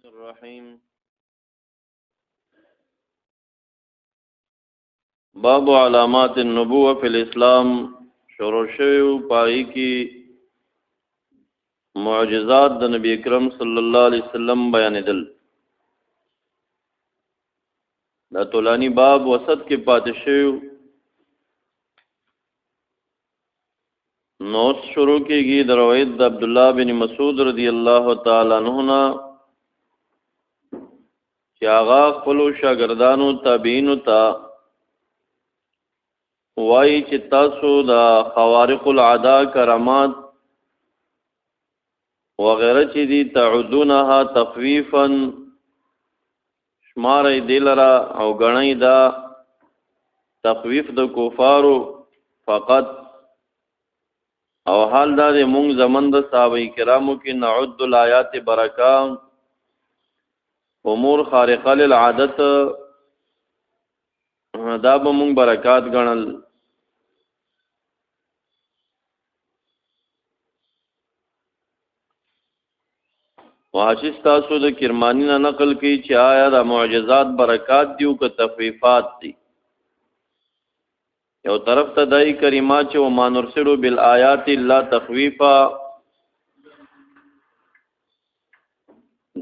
الرحیم باب علامات النبوة فی الاسلام شروع شوی پای کی معجزات د نبی اکرم صلی الله علیه وسلم بیانېدل. دا طولانی باب وسط کې پاتې شوی نو شروع کېږي د روایت د عبد الله بن مسعود رضی الله تعالی عنہ نا چې هغه خپل شاګردانو تابعینو ته وایي چې تاسو د خوارق العاده کرامات وغیرہ چې دي تعدونها تخویفا شمار دلرا او غنۍ دا تخویف د کفارو فقط او حال دا د مونږ زمن د صحابه کرامو کې نعد الآیات برکات امور خارقه للعادت دا به مونږ برکات ګڼل. وحشیس تاسو د کرمانی نه نقل کوي چې آیا د معجزات برکات دیو که تخفیفات دی. یو طرف ته دای کریمات چې وما نرسلو بالآیات الا تخویفا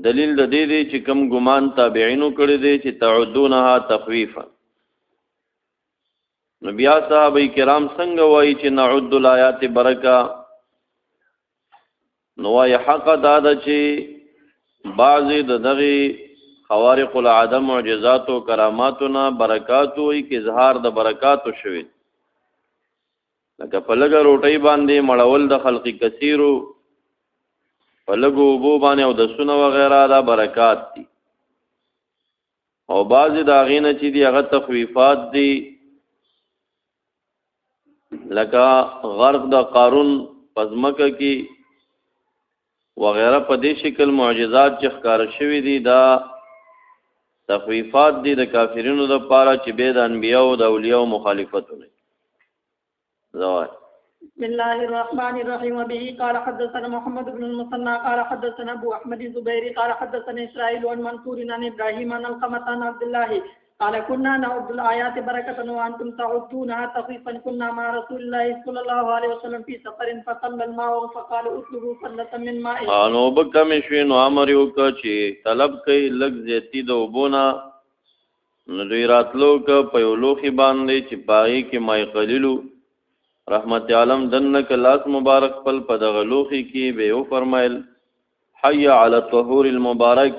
دلیل د دې دی چې کم ګمان تابعینو کړی دی چې تعدونها تخویفا. نو بیا صحابه کرام څنګه وایي چې نعد الآیات برکا نو وايي حق دا ده چې بعضی د دغه خوارق العاده معجزات او کراماتونه برکات وي کې اظهار د برکاتو شوی لکه په لګه روټۍ باندې مړول د خلق کثیرو په لګو وبو باندې او د سونه وغیرہ دا برکات دي. او بعضی د غینه چې دی هغه تخویفات دي لکه غرق د قارون پزمکه کې وغیرہ په دې شکل معجزات چې ښکار شوي دي دا تخویفات دي د کافرینو د پاره چې به د انبیاء او د اولیاء مخالفتونه زوال. بسم الله الرحمن الرحيم وبه قال حدثنا محمد بن المثنى قال حدثنا ابو احمد الزبيري قال حدثنا اسرائيل عن منصور عن ابراهيم عن القمة عن عبد الله قال كنا نعد الآيات بركة وأنتم تعدونها تخفيفا كنا مع رسول الله صلى الله عليه وسلم في سفر فقل الماء فقال اطلبوا قلة من ماء. انو بکم شوی نو امر یو ک چې طلب کوي لګ زیتی د وبونه نو دوی راتلو ک په یو لوخي باندې چې پای کې مای قلیلو رحمت عالم دنک لاس مبارک پل په دغه لوخي کې به یو فرمایل حي على الطهور المبارک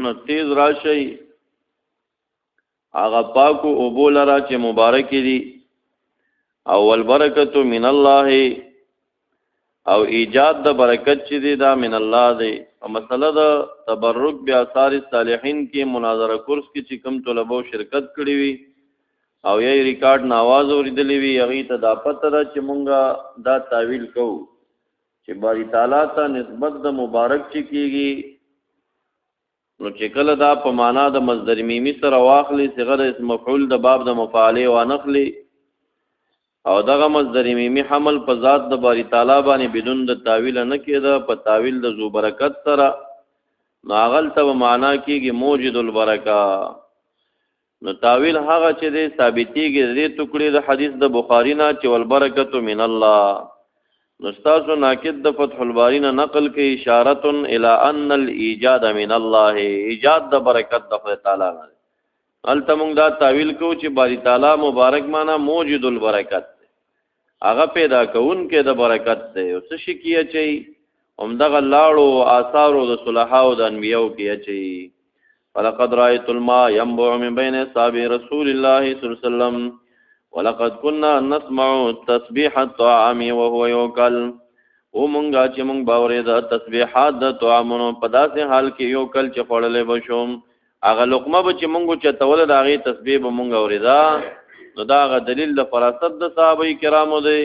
نو تیز راشي آغا پاکو ابولرا چې مبارک دي اول برکت من الله او ایجاد د برکت چې دی دا من الله دی. او مسله د تبرک بیا آثار صالحین کې مناظره کورس کې چې کوم طلبو شرکت کړی وي او یې ریکارډ ناواز اوریدلی وي هغه ته دا پته ده چې مونږه دا تعویل کوو چې باری تعالی ته نسبت د مبارک چې کیږي نو چې کله دا په معنا د مصدر میمی سره واخلي صيغه د اسم مفعول د باب د مفاعله و نخلي او دغه مصدر میمی حمل په ذات د باری تعالی باندې بدون د تعویل نه کېده په تعویل د ذو برکت سره ناغل ته معنا کېږي موجد البرکه. نو تعویل هغه چې د ثابتېږي د ټوکړي د حدیث د بخاری نه چې والبرکت من الله. نو استاسو ناقد د فتح الباری نه نقل کې اشاره الى ان الايجاد من الله ایجاد د برکت د خدای تعالی نه التمون دا تعویل کو چې باری تعالی مبارک معنا موجود البرکت هغه پیدا کون کې د برکت دی او څه شي کیه چي همدغه لاړو آثار د صلحاء او د انبیاء کیه چي. فلقد رايت الماء ينبع من بين اصابع رسول الله صلى الله عليه وسلم ولقد كنا نسمع تسبيح الطعام وهو يوكل. او مونږه چې مونږ باورې د تسبيحات د طعامونو په داسې حال کې یوکل چې خړلې بشوم هغه لقمه به چې مونږ چتول د هغه تسبيح به مونږ اورېدا نو دا هغه دلیل د فراست د صحابه کرامو دی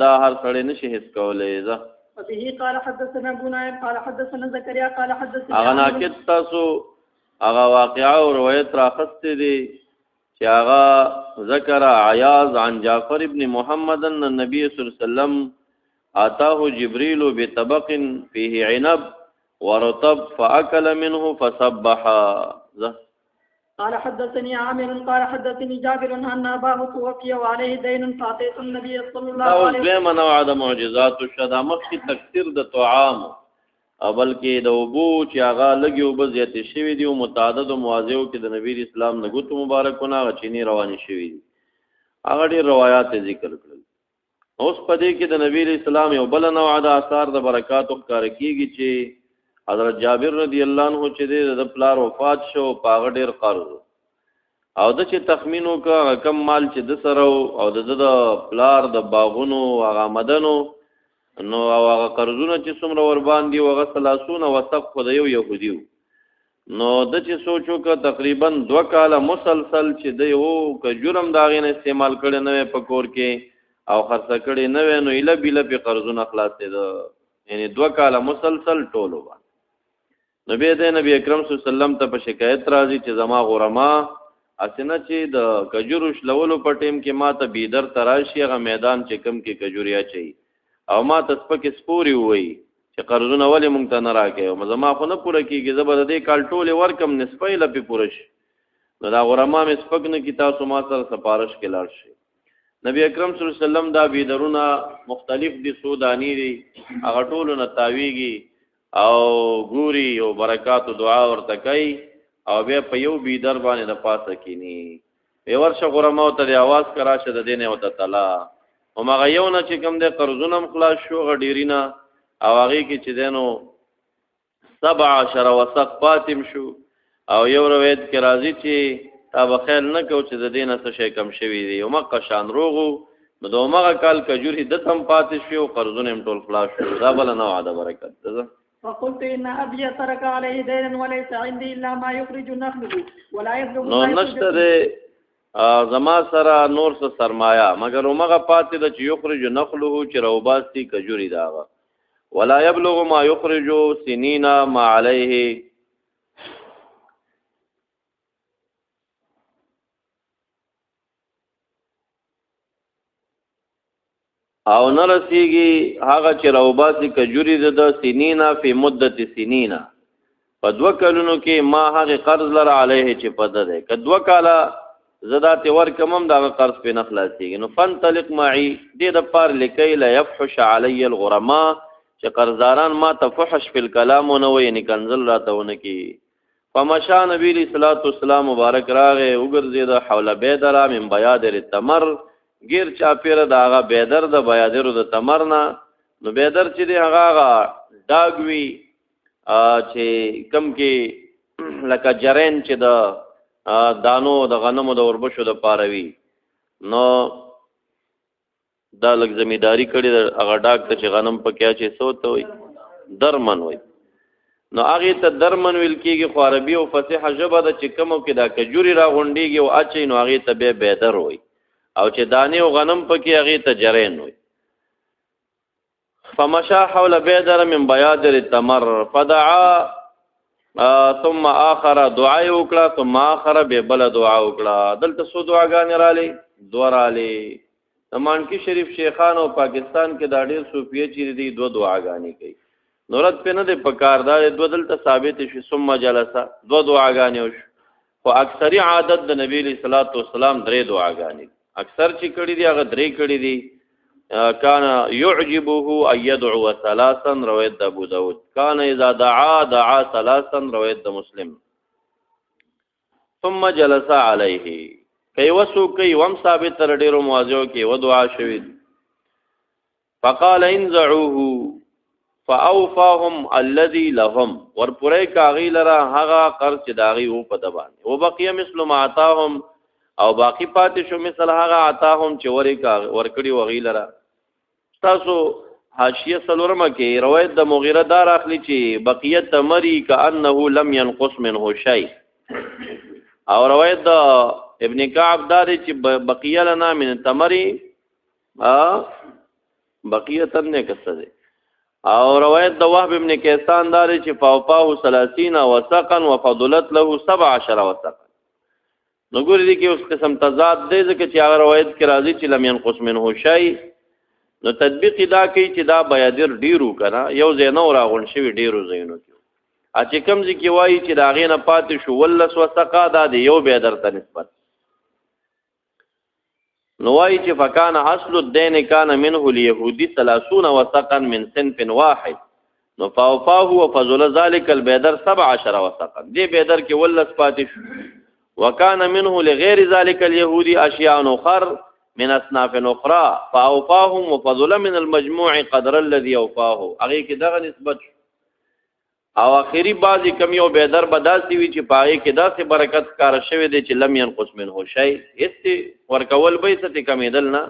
دا هر سړی نشي هیڅ کولای. ځه وبه قال حدثنا ابو نعيم قال حدثنا زكريا قال حدثنا هغه ناقد تاسو هغه واقعا او روایت راخسته دي چې هغه ذکر عیاض عن جعفر ابن محمد ان النبي صلی الله علیه وسلم آتاه جبريل بطبق فيه عنب ورطب فأكل منه فسبح. قال حدثني عامر قال حدثني جابر أن أباه توفي وعليه دين فأتيت النبي صلى الله عليه وسلم. دیم نوع د معجزات شدا مخکې تکثیر د طعام او بلکې د اوبو چې هغه لګي اوبه زیاتې شوي دي او متعدد مواضعو کې د نبی اسلام د ګوتو مبارکونه چینی روانې شوي دي. هغه ډېر روایات ذکر کړل. اوس په دې کې د نبی اسلام یو بل نوع د آثار د برکاتو ښکار کېږي چې حضرت جابر رضی الله عنه چې د پلار وفات شو پاغه ډیر قرض او د چې تخمینو کا کم مال چې د سره او د پلار د باغونو هغه مدنو نو هغه قرضونه چې څومره ور باندې هغه ثلاثون وثق خو د یو يهودیو نو د چې سوچو کا تقریبا 2 کاله مسلسل چې د یو ک جرم داغې نه استعمال کړي نه پکور کې او خرڅ کړي نه نو اله بیل په قرضونه خلاصې ده یعنی 2 کاله مسلسل ټولو نبی اکرم صلی الله علیه وسلم ته په شکایت راځي چې زما غرما اسنه چې د کجورو شلولو په ټیم کې ما ته بیدر تراشي هغه میدان چې کم کې کجوریا چي او ما ته سپک سپوري وای چې قرضونه ولې مونږ ته نه راکې او زما خو نه پوره کیږي زبر دې کال ټوله ورکم نسبې لپی پورش نو دا غرما مې سپک نه کی تاسو ما سره سفارش کې لاړ شي نبی اکرم صلی الله علیه وسلم دا بیدرونه مختلف دي سودانی دي هغه ټول نه تاویږي او ګوري او برکات او دعا ورته کوي او بیا په یو بیدر باندې د پاسه کینی به ورشه غرمه ته د आवाज کراشه د دینه وته تعالی او مغه یو نه چې کوم د قرضونه خلاص شو غډیرینا او هغه کې چې دینو 17 وسق فاطم شو او یو روایت کې راځي چې تا بخیل نه کو چې د دینه څه شي کم شوی دی او مکه شان روغو نو دومره کال کجوري د تم پاتې شو قرضونه ټول خلاص شو دا بل نه وعده برکت ده. فقلت إن أبي ترك عليه دينا وليس عندي إلا ما يخرج نخله ولا يبلغ نو نشته ده زما سره نور څه سرمایا مگر عمره پاتې د چې یخرج نخله چې روباسي کجوري داغه ولا يبلغ ما يخرج سنين ما عليه او نرسیږي هغه چې روباسي کجوري د سنینا په مدت سنینا په 2 کلونو کې ما هغه قرض لره علیه چې پد ده ک 2 کاله زدات ور کمم دا قرض په نخلاصيږي نو فنطلق معي دې د پار لکي لا يفحش علي الغرماء چې قرضداران ما تفحش په الكلام نو یعنی کنزل راتهونه کې فمشى نبی صلی الله علیه وسلم مبارک راغه وګرځید حول بیدرا من بیادر التمر غیر چا پیر دا هغه بیدر د بیادر د تمرنا نو بیدر چې دی هغه داګوي چې کم کې لکه جرین چې د دانو د غنمو د وربشو د پاروي نو دا لږ زمیداری کړي د هغه ډاک ته چې غنم پکیا چې سوته وي درمن وي نو هغه ته درمن ویل کېږي خو عربي او فصیح ژبه د چې کمو کې دا کجوري را غونډيږي او اچي نو هغه ته به بیدر وي او چې دانه او غنم پکې هغه ته جرین وي فمشى حول بيدر من بيادر التمر فدعا ثم اخر دعاء وکړه ثم اخر به بل دعا وکړه دلته سو دعاګانې را لې دورالې مانکی شریف شیخان او پاکستان کې دا ډېر صوفیه چې دي 2 دعاګانې کوي نورت په نه د پکاردار 2 دلته ثابت شي ثم جلسه 2 دعاګانې وش او اکثری عادت د نبی صلی الله علیه وسلم 3 دعاګانې اکثر چې کړي دي هغه 3 کړي دي کان يعجبه ان يدعو ثلاثا روایت ابو داود کان اذا دعا ثلاثا روایت مسلم ثم جلس عليه کای وسو کای وم ثابت تر ډیرو مواضعو کې و دعا شوی فقال انزعوه فاوفاهم الذي لهم ورپورې کاغی لرا هغه قرض چې داغي وو په دبان او بقيه مثل ما عطاهم او باقی پاتې شو مثل هغه عطاهم چې ورکړي وغیلره تاسو حاشیه سلورمه کې روایت د مغیره دار اخلي چې بقیت تمری کانه لم ينقص منه شيء او روایت د ابن کعب دار چې بقیه لنا من تمری بقیه نه کسده او روایت د وهب ابن کیسان دار چې فوقاه 30 وسقا وفضلت له 17 وسقا نو ګورې دي کې اوس قسم تضاد دی ځکه چې هغه روایت کې راځي چې لم ينقص منه شيء نو تطبیق دا کوي چې دا بیادر ډیرو کنه یو ځای نه راغون شوی ډیرو ځایونو کې چې کوم ځکه وایي چې دا غې نه پاتې شو ولس وسقا دا دی یو به درته نسبت نو وایي چې فکان اصل الدین کان منه اليهودي 30 وسقا من صنف واحد نو فاوفاه وفضل ذلك البدر 17 وسقا دې بدر کې ولس پاتې شو وکان منه لغیر ذلك اليهودي اشیاء اخر من اصناف اخرى فاوفاهم وفضل من المجموع قدر الذي اوفاه هغه کې دغه نسبت او اخیری بعضی کمی او بدر بداسي وی چې پاره کې داسې برکت کار شوی دی چې لم ينقص منه شيء هیڅ ورکول به ست کمیدل نه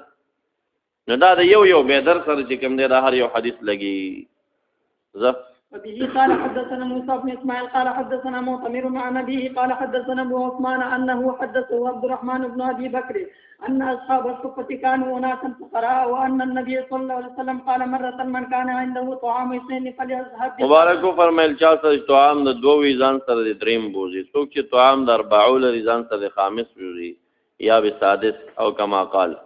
نو دا د یو بدر سره چې کوم دی دا هر یو حدیث لګي وبه قال حدثنا موسى بن اسماعيل قال حدثنا معتمر عن أبيه قال حدثنا ابو عثمان انه حدثه عبد الرحمن بن ابي بكر ان اصحاب الصفه كانوا اناسا فقراء وان النبي صلى الله عليه وسلم قال مره من كان عنده طعام اثنين فليذهب مبارک فرمایل چا سره طعام د دوه ویزان سره د دریم بوزي څوک چې طعام د 40 ویزان سره د خامس بوزي یا به سادس او کما قال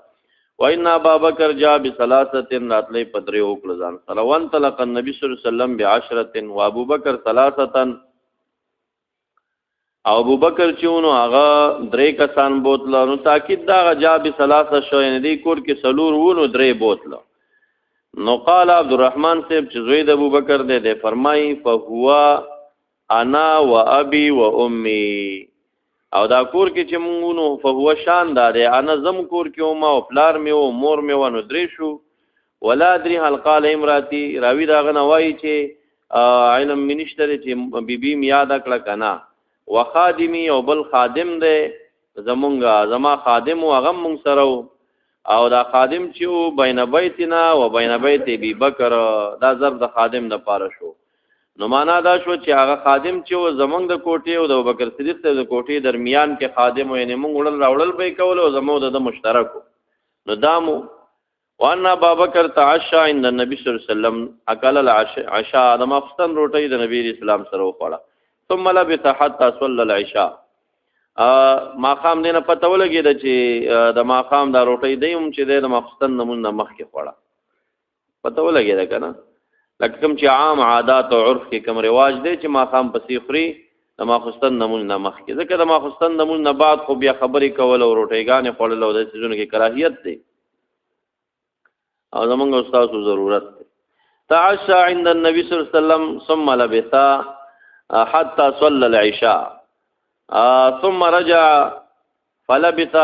وان ابا بکر جاء بثلاثه راتلی پدری وکړه ځان سره وان تلق النبي صلی الله علیه وسلم ب10 و ابو بکر ثلاثه او ابو بکر چونو هغه درې کسان بوتل نو تاکید دا جاء بثلاثه شو یعنی دی کور کې سلور وونو درې بوتل نو قال عبد الرحمن صاحب چې زوی د ابو بکر دی فرمای فهو انا و ابي و امي او دا کور کې چې مونږ نو فهو شان دا دی انا زم کور کې ما او پلار می او مور می ونو درې شو ولا دري هل قال امراتي راوی دا غنوای چې علم منشتره چې بیبي می یاد کړه کنا وخادمی او بل خادم دی زمونږه زما خادم او غم مونږ سره او دا خادم چې بین بیتنا و بین بیت ابي بکر دا ضرب د خادم د پاره شو نو معنا دا شو چې هغه خادم چې زمونږ د کوټې او د ابوبکر صدیق د کوټې درمیان کې خادم وي نه مونږ وړل راوړل به کول او زموږ د مشترکو نو دامو وانا بابکر تعشى عند النبي صلی الله علیه وسلم اکل العشاء د مفستن روټي د نبی اسلام سره وخوړه ثم لبث حتى صلى العشاء ما خام دینه پته ولګی چې د ما خام دا روټي دیم چې د مفستن نمونه مخ کې خوړه پته ولګی دا کنه لکه کوم چې عام عادات او عرف کې کوم رواج دی چې ما خام پسې خوري د ماخستن نمونه مخ کې ځکه د ماخستن نمونه بعد خو بیا خبرې کول او روټیګانې خوړل او د سيزونو کې کراهیت دی او زمونږ استاد ضرورت دی تعشى عند النبي صلی الله علیه وسلم ثم لبث حتى صلى العشاء ثم رجع فلبث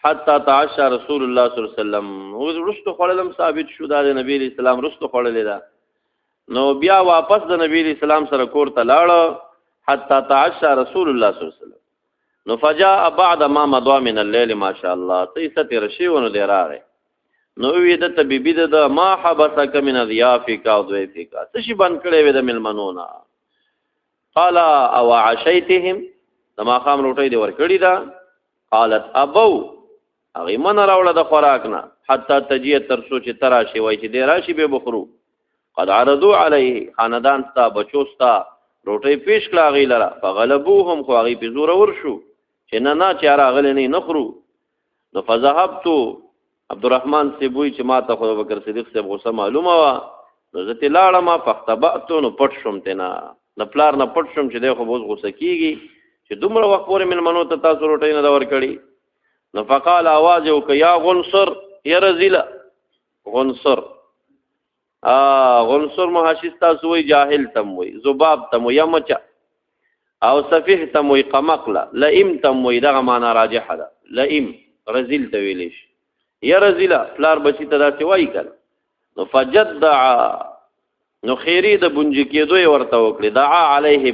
حتى تعشى رسول الله صلی الله علیه وسلم رستو خړلم ثابت شو د نبی اسلام رستو خړلې ده نو بیا واپس د نبی اسلام سره کور ته لاړ حتى تعشى رسول الله صلی الله علیه وسلم نو فجاء بعد ما مضى من الليل ما شاء الله تیست رشی ونو دی راغی نو وی د طبيبي د ما حبسك من ضيافك او ضيفك څه شي بند کړي و د ملمنونا قال او عشيتهم دما خام روټي دی ور کړی دا قالت ابو اغه من راوړه د خوراک نه حتی تجیه تر سوچ تراشي وای چې دی راشي به بخرو قد عرضوا عليه خاندان ستا بچوستا روټي پیش کړه غی لرا فغلبوهم خو غی په زور ورشو چې نه چې راغلی نه نخرو نو فذهبت عبد الرحمن سیبوی چې ما ته خو بکر صدیق صاحب غوسه معلومه وا نو زه ته لاړم فختبأت نو پټ شوم تینا نه پلار نه پټ شوم چې دی خو بوز غوسه کیږي چې دومره وخت پورې من منو ته تاسو روټي نه دا ور کړی نو فقال आवाज وک یا غنصر یا رزیلا غنصر غنصر محاشستا سوی جاهل تم وی زباب تم وی مچا او سفیح تم وی قمقلا لئم تم وی دغه معنا راجح ده لئم رزیل ته ویلیش یا رزیلا فلار بچی ته داسې وای کړه نو فجدع نو خیری د بونج کېدو ورته وکړي دعا علیه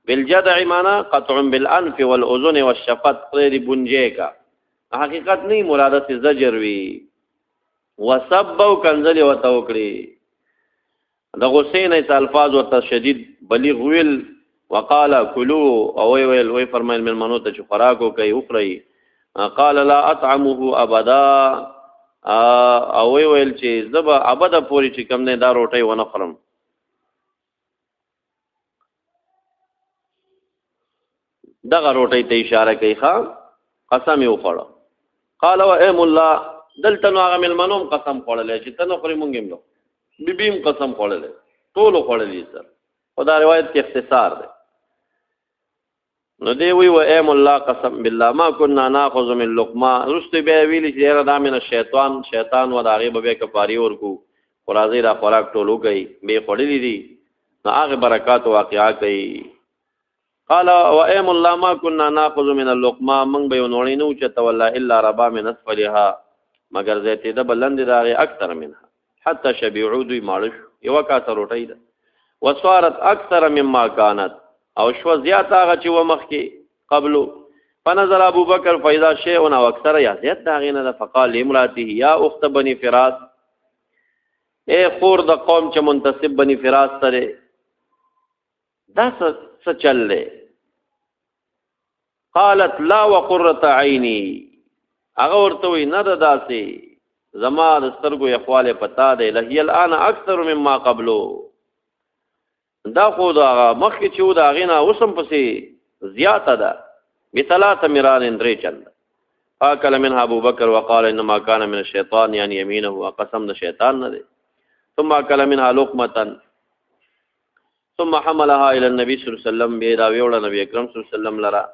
بالجدع معنا قطع بالانف والاذن والشفت غیر بونجه کا حقیقت نه مراده سے زجر وی وسبو کنزلی وتوکړي د غسین ایت الفاظ ورته شدید بلیغ ویل وقال كلوا او وی فرمایل من منو ته خوراکو کوي اخري قال لا اطعمه ابدا او ویل چې زبا ابدا پوری چې کم نه دا روټي ونه خورم دغه روټي ته اشاره کوي قسم یو خړ قال وایم الله دلته نو هغه ملمنوم قسم خوړلې چې تنه خوري مونږ هم نو بیبیم قسم خوړلې ټول خوړلې سر خدا روایت کې اختصار دی. نو دی وی و ایم الله قسم بالله ما كنا ناخذ من لقما رست بیا ویلی چې دا من الشیطان شیطان و دا غیب به کفاری ورکو قرازی را خوراک ټولو گئی به خړلې دي نو هغه برکات واقعا کوي. قال و ایم الله ما كنا ناخذ من اللقما من به نوړي نو چې تولا الا ربا من اسفلها مگر زيته د بلند داغه اکثر منها حتى شبيعوا دوی مالش یو کا تروټی ده وصارت اکثر مما كانت او شو زیات هغه چې و مخ کې قبلو. فنظر ابو بکر فاذا شيء او اکثر یا زیات داغینه ده فقال امراته یا اخت بني فراس اے خور د قوم چې منتسب بني فراس سره دا څه چلله. قالت لا وقرة عيني هغه ورته وی نه ده داسې زما د سترګو یخواله پتا ده لهي الان اکثر مما قبلو دا خو دا مخکې چې و دا غینا وسم پسې زیاته ده بثلاث مران درې چل. اکل منها ابو بکر وقال انما كان من الشيطان يعني يمينه وقسم د شیطان نه ده. ثم اکل منها لقمه ثم حملها الى النبي صلى الله عليه وسلم بيدا ویوړه نبی اکرم صلی الله علیه وسلم لرا.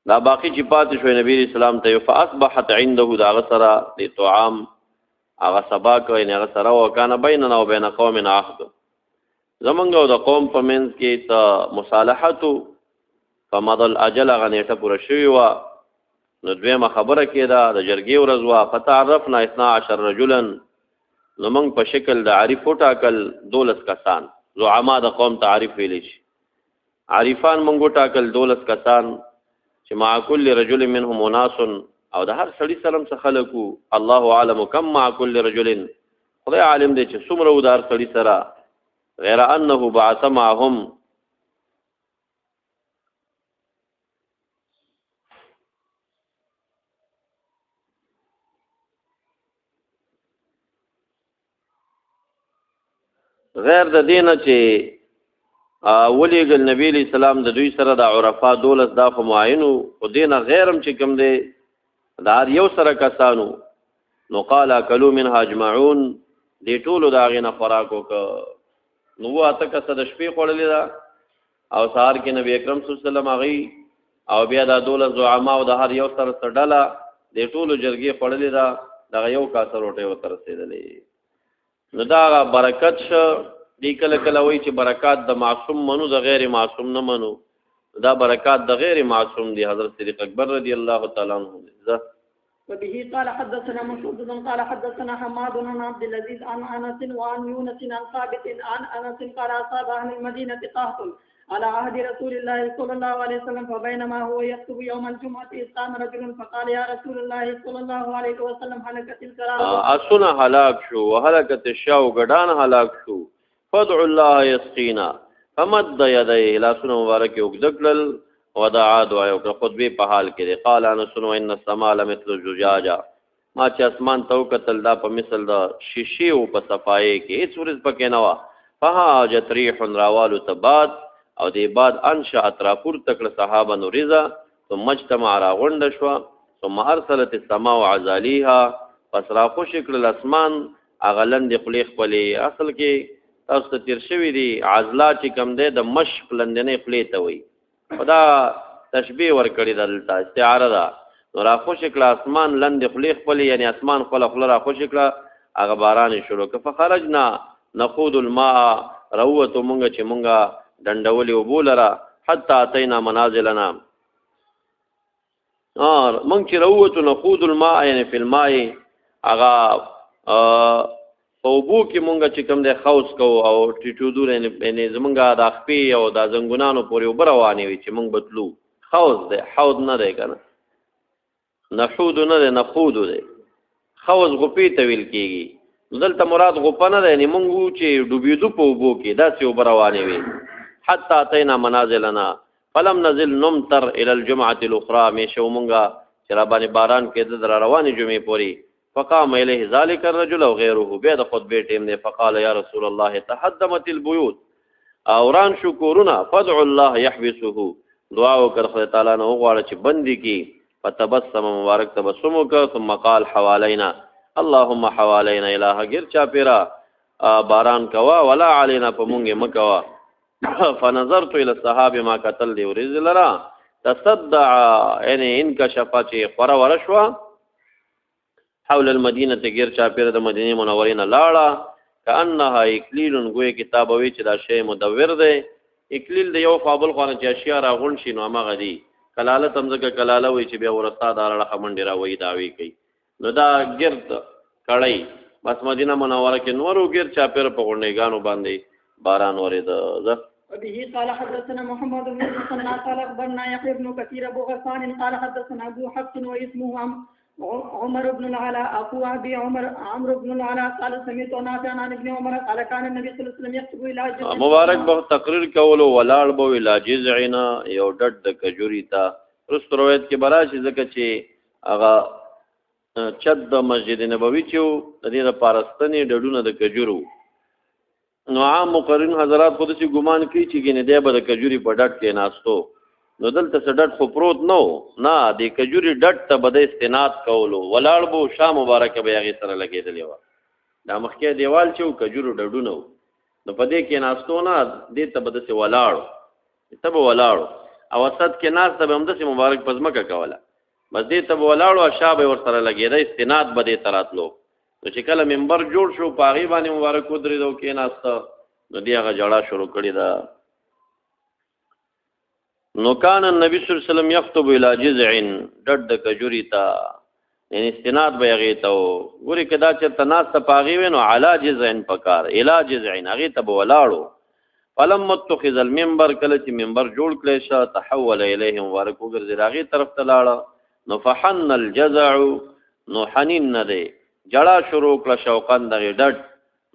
دا باقی چې پاتې شوی نبی اسلام ته فاصبحت عنده دا غسرا د طعام هغه سبا کوي نه غسرا وکانه بیننا وبین قوم عهد زمونږ او د قوم په منځ کې ته مصالحت فمضى الاجل غنیټه پوره شوی و. نو دویمه خبره کېده د جرګې ورځ وا فتعرفنا 12 رجلا نو موږ په شکل د عارف وټاکل 12 کسان زعما د قوم تعریف ویل شي عارفان موږ وټاکل 12 کسان چې مع كل رجل منهم اناس او د هر سړي سلام څخه خلقو الله اعلم كم مع كل رجل خدای عالم دی چې څومره و د هر سړي سره غیر انه بعث معهم غیر د دینه چې ولیګل نبی علیہ السلام د دوی سره د عرفا 12 دا معینو او دینه غیرم چې کوم دی دا یو سره کسانو. نو قال اكلوا منها اجمعون دی ټولو دا غینه خوراکو ک نو واته کسه د شپې خړلې دا او سهار کې نبی اکرم صلی الله علیه وسلم غي او بیا دا 12 زعما او د هر یو سره ډله دی ټولو جرګې خړلې دا د یو کاسه روټه و تر رسیدلې. نو دا برکت شو دی کله کله وای چې برکات د معصوم منو د غیر معصوم نه منو دا برکات د غیر معصوم دی. حضرت صدیق اکبر رضی الله تعالی عنہ وبه قال حدثنا مسعود قال حدثنا حماد بن عبد العزيز عن انس وعن يونس عن ثابت عن انس قال اصاب اهل المدينه قحط على عهد رسول الله صلى الله عليه وسلم فبينما هو يخطب يوم الجمعه قام رجل فقال يا رسول الله صلى الله عليه وسلم هلكت الكرام اسنا هلاك شو وهلكت الشاو غدان هلاك شو فدعو الله يسقينا فمد يديه لا سن مبارك وګدکل ودعا دعا او خطبه په حال کې قال انا سنو ان السماء مثل الزجاجه ما چې اسمان تو قتل دا په مثل دا شیشې او په صفای کې هیڅ ورځ پکې نه وا فهاجت ريح راوال تبات او دی بعد انشا اطرافور تکل صحابه نورزا ثم اجتمع را غند شو ثم ارسلت السماء عزاليها پس را خوش کړل اسمان اغلند خلیق پلي اصل کې تاسو ته تیر شوی دی عزلا چې کم دی د مشق لندنې خلې ته وي خدا تشبیه ور کړی دلته استعاره ده. نو را خوش کړه اسمان لندې خلیق پلي یعنی اسمان خپل را خوش کړه هغه باران شروع ک فخرجنا نخوض الماء روت مونږ چې مونږه دندولې وبولره حتی اتینا منازلنا مونږ چې روت نخوض الماء یعنی فی الماء هغه فوبو کې مونږ چې کوم د خوص کو او ټیټودو یعنی زمونږه د خپې او د زنګونانو پورې وبروانې وي چې مونږ بتلو خوص ده حوض نه دی کنه نحود نه دی نخود دی خوص غپې ته ویل کېږي دلته مراد غپه نه دی یعنی مونږ چې ډوبېدو په اوبو کې داسې وبروانې وي حتی اتینا منازلنا فلم نزل نمطر الى الجمعه الاخرى مې مونږه چې را باندې باران کې د روانې جمعې پورې فقام الیه ذلك الرجل وغيره بيد خطبه ټیم نه فقال يا رسول الله تهدمت البيوت اوران شکورنا فدعوا الله يحبسه دعا وکړه خدای تعالی نه وغواړه چې بندي کی فتبسم مبارک تبسم وکړه ثم قال حوالينا اللهم حوالينا الہ غیر چا پیرا باران کوا ولا علینا په مونږه مکوا. فنظرت الى الصحاب ما قتل دی ورز لرا تصدع یعنی انکشف چې خورا ورشوا حول المدینه غیر چا پیر د مدینه منورې نه لاړه کانها اکلیل گوی کتابوي چې دا شی مدور دی. اکلیل د یو فابل خانه چې اشیاء راغون شي نو هغه دی کلاله تمزګه کلاله وي چې بیا ورستا دارړه خمنډي را وې داوي کوي نو دا ګرد کړی بس مدینه منوره کې نورو ګر چا پیر په غونډېګانو باندې باران ورېده. وبه قال حدثنا محمد بن المثنى قال اخبرنا يحيى بن كثير ابو غسان قال حدثنا ابو حفص واسمه عمر بن العلاء اخو ابي عمرو بن العلاء قال سمعت نافع عن ابن عمر قال كان النبي صلى الله عليه وسلم يكتب الى جذع مبارک به تقریر کولو ولاړ به الى جذعنا یو ډډ د کجوري تا رست روایت کې براشي ځکه چې هغه چد د مسجد نبوي چې د دې لپاره ستنې ډډونه د کجورو نو عام مقررین حضرات خود چې ګمان کوي چې ګنې دی به د کجوري په ډډ کې ناستو نو دلته څه ډډ خو پروت نو نه د کجوري ډډ ته به د استناد کولو ولاړ به شا مبارکه به هغې سره لګېدلې وه دا مخکې دیوال چې و کجورو ډډونه و نو په دې کې ناستو نه دې ته به داسې ولاړو ته به ولاړو او وسط کې ناسته به همداسې مبارک په ځمکه کوله بس دې ته به ولاړو او شا به ورسره لګېده استناد به دې ته راتلو نو چې کله منبر جوړ شو په هغې باندې مبارک ودرېده او کېناسته نو دې هغه ژړا شروع کړې ده. نو کان النبي صلی الله علیه وسلم یخطب الی جذع ډډ د کجوري ته یعنی استناد به هغې ته و ګورې که دا چېرته ناسته په هغې وی نو علی جذع پکار الی جذع هغې ته به ولاړو. فلما اتخذ المنبر کله چې منبر جوړ کړی شه تحول الیه مبارک وګرځېد هغې طرف ته لاړه نو فحن الجذع نو حنین نه دی جړه شروع کړه شوقان دغې ډډ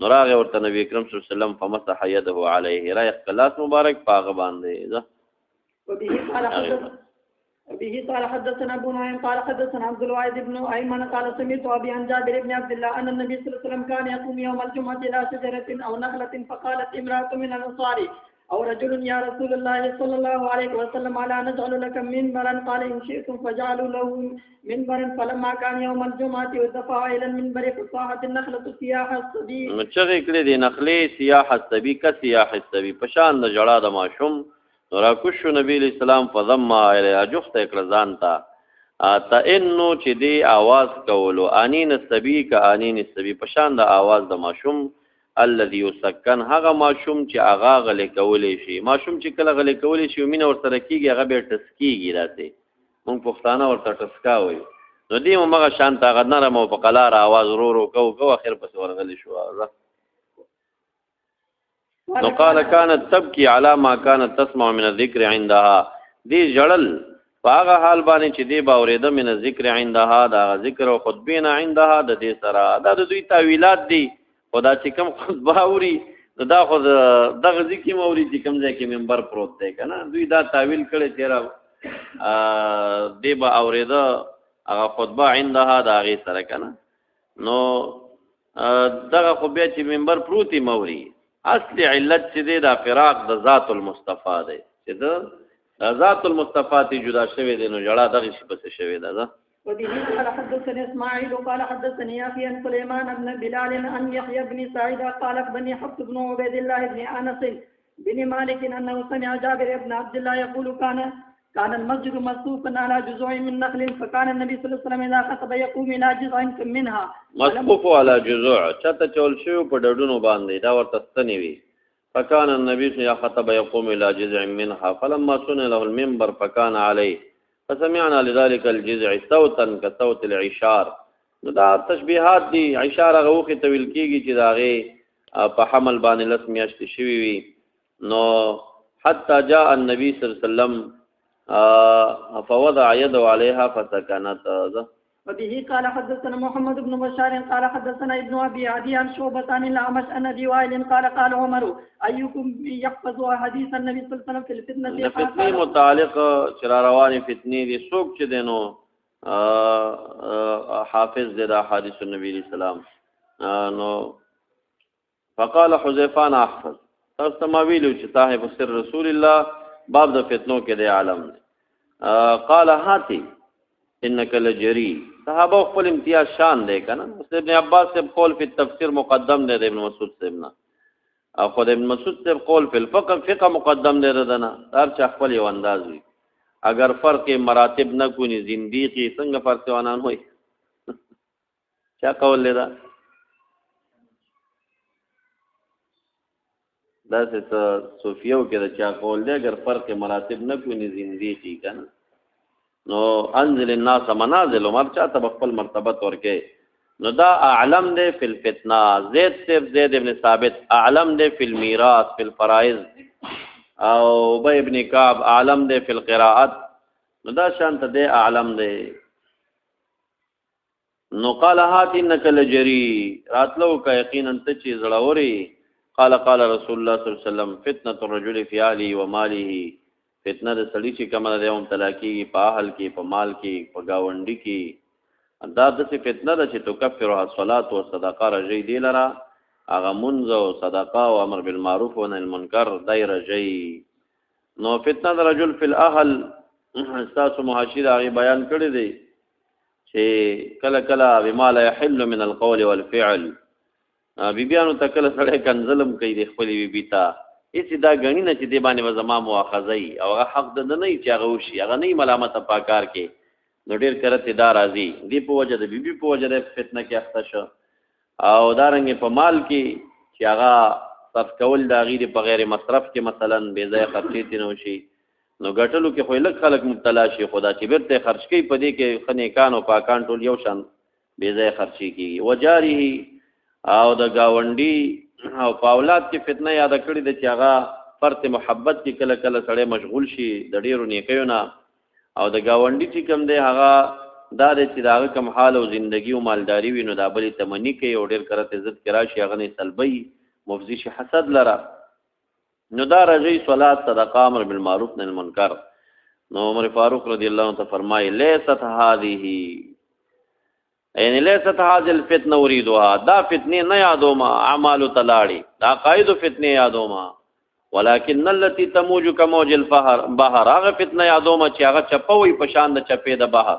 نو راغی ورته نبي اکرم صلی الله علیه وسلم فمسح یده علیه را یې لاس مبارک په هغه باندې. وبه قال حدثنا ابو نعيم قال حدثنا عبد الواحد بن ايمن قال سمعت ابي عن جابر بن عبد الله ان النبي صلى الله عليه وسلم كان يقوم يوم الجمعه الى شجره او نخله فقالت امراه من الانصار او رجل يا رسول الله صلى الله عليه وسلم الا نجعل لك منبرا قال ان شئتم فجعلوا له منبرا فلما كان يوم الجمعه ودفع الى المنبر فصاحت النخله سياح الصبي مچغه کړي دي نخلې سیاح الصبي کا سیاح الصبي پشان د جړا د ماشوم راکوشو نبی اسلام فضم الى جخت اکرزان تا تا انو چې دی आवाज کولو انین الصبي کا انین الصبي پشان د आवाज د ماشوم الذي يسكن هغه ماشوم چې هغه غلې کولې شي ماشوم چې کله غلې کولې شي مینه ورسره کیږي هغه به ټسکیږي راته مونږ پښتانه ورته ټسکا وایو نو دې موږ شانت هغه نرم او په قلار आवाज رو کو اخر پس ورغلی شو. نو قال كانت تبكي على ما كانت تسمع من الذكر عندها دې جړل هغه حال باندې چې دې باورېده من الذكر عندها دا ذکر او خطبه عندها د دې سره دا د دوی تعویلات دي خدا چې کوم خطبه اوري نو دا خو دغه ذکر موري چې کوم ځای کې منبر پروت دی کنه دوی دا تعویل کړي تیرا دی با اورېده هغه خطبه عندها دا غي سره کنه نو دغه خو بیا چې منبر پروتي موري اصل علت چې دی دا فراق د ذات المصطفی دی چې د ذات المصطفی ته جدا شوی دی نو جړه دغه شی پس شوی ده. وبه قال حدثني اسماعيل قال حدثني يحيى بن سليمان بن بلال عن يحيى بن سعيد قال اخبرني حفص بن عبيد الله بن انس بن مالك انه سمع جابر بن عبد الله يقول كان المسجد مصفوفا على جذوع من نخل فكان النبي صلى الله عليه وسلم اذا خطب يقوم الى جذع منها مصفوف على جذوع چته چول شو په ډډونو باندې دا ورته ستنی وی فكان النبي صلى الله عليه وسلم خطب يقوم الى جذع منها فلما سن له المنبر فكان عليه فسمعنا لذلك الجذع صوتا كصوت العشار دا تشبيهات دي عشار غوخي طويل کیږي چې داغه په حمل باندې لس میاشت شوی وي نو حتى جاء النبي صلى الله عليه وسلم فوضع يده عليها فسكنت. وبه قال حدثنا محمد بن بشار قال حدثنا ابن ابي عدي عن شعبة عن الاعمش عن ابي وائل قال عمر ايكم يحفظ حديث النبي صلى الله عليه وسلم في الفتنه فتنه متعلق چراروان فتنه دي سوق چې دینو حافظ د حدیث النبي اسلام نو فقال حذيفان احفظ تاسو ما ویلو چې صاحب سر رسول الله باب د فتنو کې د عالم قال هاتي انک لجری صحابه خپل امتیاز شان دی کنه. ابن عباس سے قول فی التفسیر مقدم دی ابن مسعود سے ابن او خود ابن مسعود سے قول فی الفقه مقدم دی دنا. هر چا خپل یو انداز وي. اگر فرق مراتب نه کونی زنديقي څنګه فرق وانان وي چا قول لیدا دا څه صوفیو کې دا چا قول دی اگر فرق مراتب نه کونی زنديقي کنه. نو انزل الناس منازل عمر چاته خپل مرتبه ورکه. نو دا اعلم دی فی الفتنه. زید ابن ثابت اعلم دی فی المیراث فی الفرائض. او ابی ابن کعب اعلم دی فی القراءات. نو دا شانت دی اعلم دی. نو قال هات انک لجری راتلو کا یقینا ته چی زړوري. قال رسول الله صلی الله علیه وسلم فتنه الرجل فی اهله و ماله. فتنه د سړي چې کومه ده هم طلاقي په اهل کې په مال کې په گاونډي کې دا د څه فتنه ده چې تکفرها الصلاه او صدقه رجی دی لرا هغه منځ او صدقه او امر بالمعروف و نهي عن المنکر دای رجی. نو فتنه د رجل فی الاهل استاسو محاشر هغه بیان کړی دی چې کله کله بما لا يحل من القول والفعل. بیبیانو تکله سړی کنزلم کوي د خپل بیبی ته ایسی دا غنی نه چې دی باندې وزما مؤاخذه ای او هغه حق د نه چې هغه وشي هغه نه ملامت پاکار کې. نو ډیر کرته دا راځي دی په وجه د بیبي په وجه د فتنه کې اخته شو او دارنګ په مال کې چې هغه صرف کول دا غیر په غیر مصرف کې مثلا بے ځای خرچې تنه وشي. نو ګټلو کې خو لک خلک مبتلا شي. خدا چې بیرته خرج کوي په دې کې خنیکان او پاکان ټول یو شان بے ځای خرچې کیږي. وجاره او د گاونډي او په اولاد کې فتنه یاد کړی د چې هغه فرط محبت کې کله کله سړی مشغول شي د ډیرو نیکیونه او د گاونډي چې کوم دی هغه دا د چې داغه کم حال او ژوندۍ او مالداري وي نو دا بلې تمنی کوي او ډیر کرته عزت کرا شي هغه نه سلبي مفزي شي حسد لره. نو دا رجی صلات صدقه امر بالمعروف نهي عن المنکر. نو عمر فاروق رضی الله عنه فرمایي لیست هذه یعنی لیست هذه الفتنه اريدها. دا فتنه نه یادوما اعمال تلاړي دا قائد فتنه یادوما ولكن التي تموج كموج البحر هغه فتنه یادوما چې هغه چپوي په شان د چپې د بحر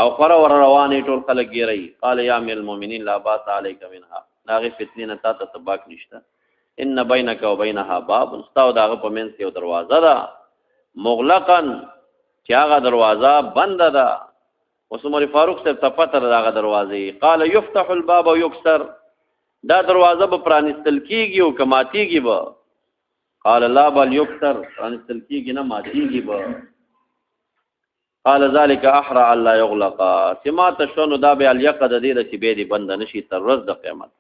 او خور ور روانې ټول خلک ګیري. قال يا امير المؤمنين لا باس عليك منها. هغه فتنه نه تا ته تباک نشته. ان بينك وبينها باب استاو داغه په منځ یو دروازه ده مغلقا چې هغه دروازه بند ده. اوس عمر فاروق صاحب ته پته راغی دروازې. قال يفتح الباب ويكسر. دا دروازه به پرانستل کیږي او کماتیږي به. قال لا بل يكسر. پرانستل کیږي نه ماتیږي به. قال ذلك احرى الله يغلق. سما تشونو دا به اليقد دې چې به دې بند نشي تر ورځ د قیامت.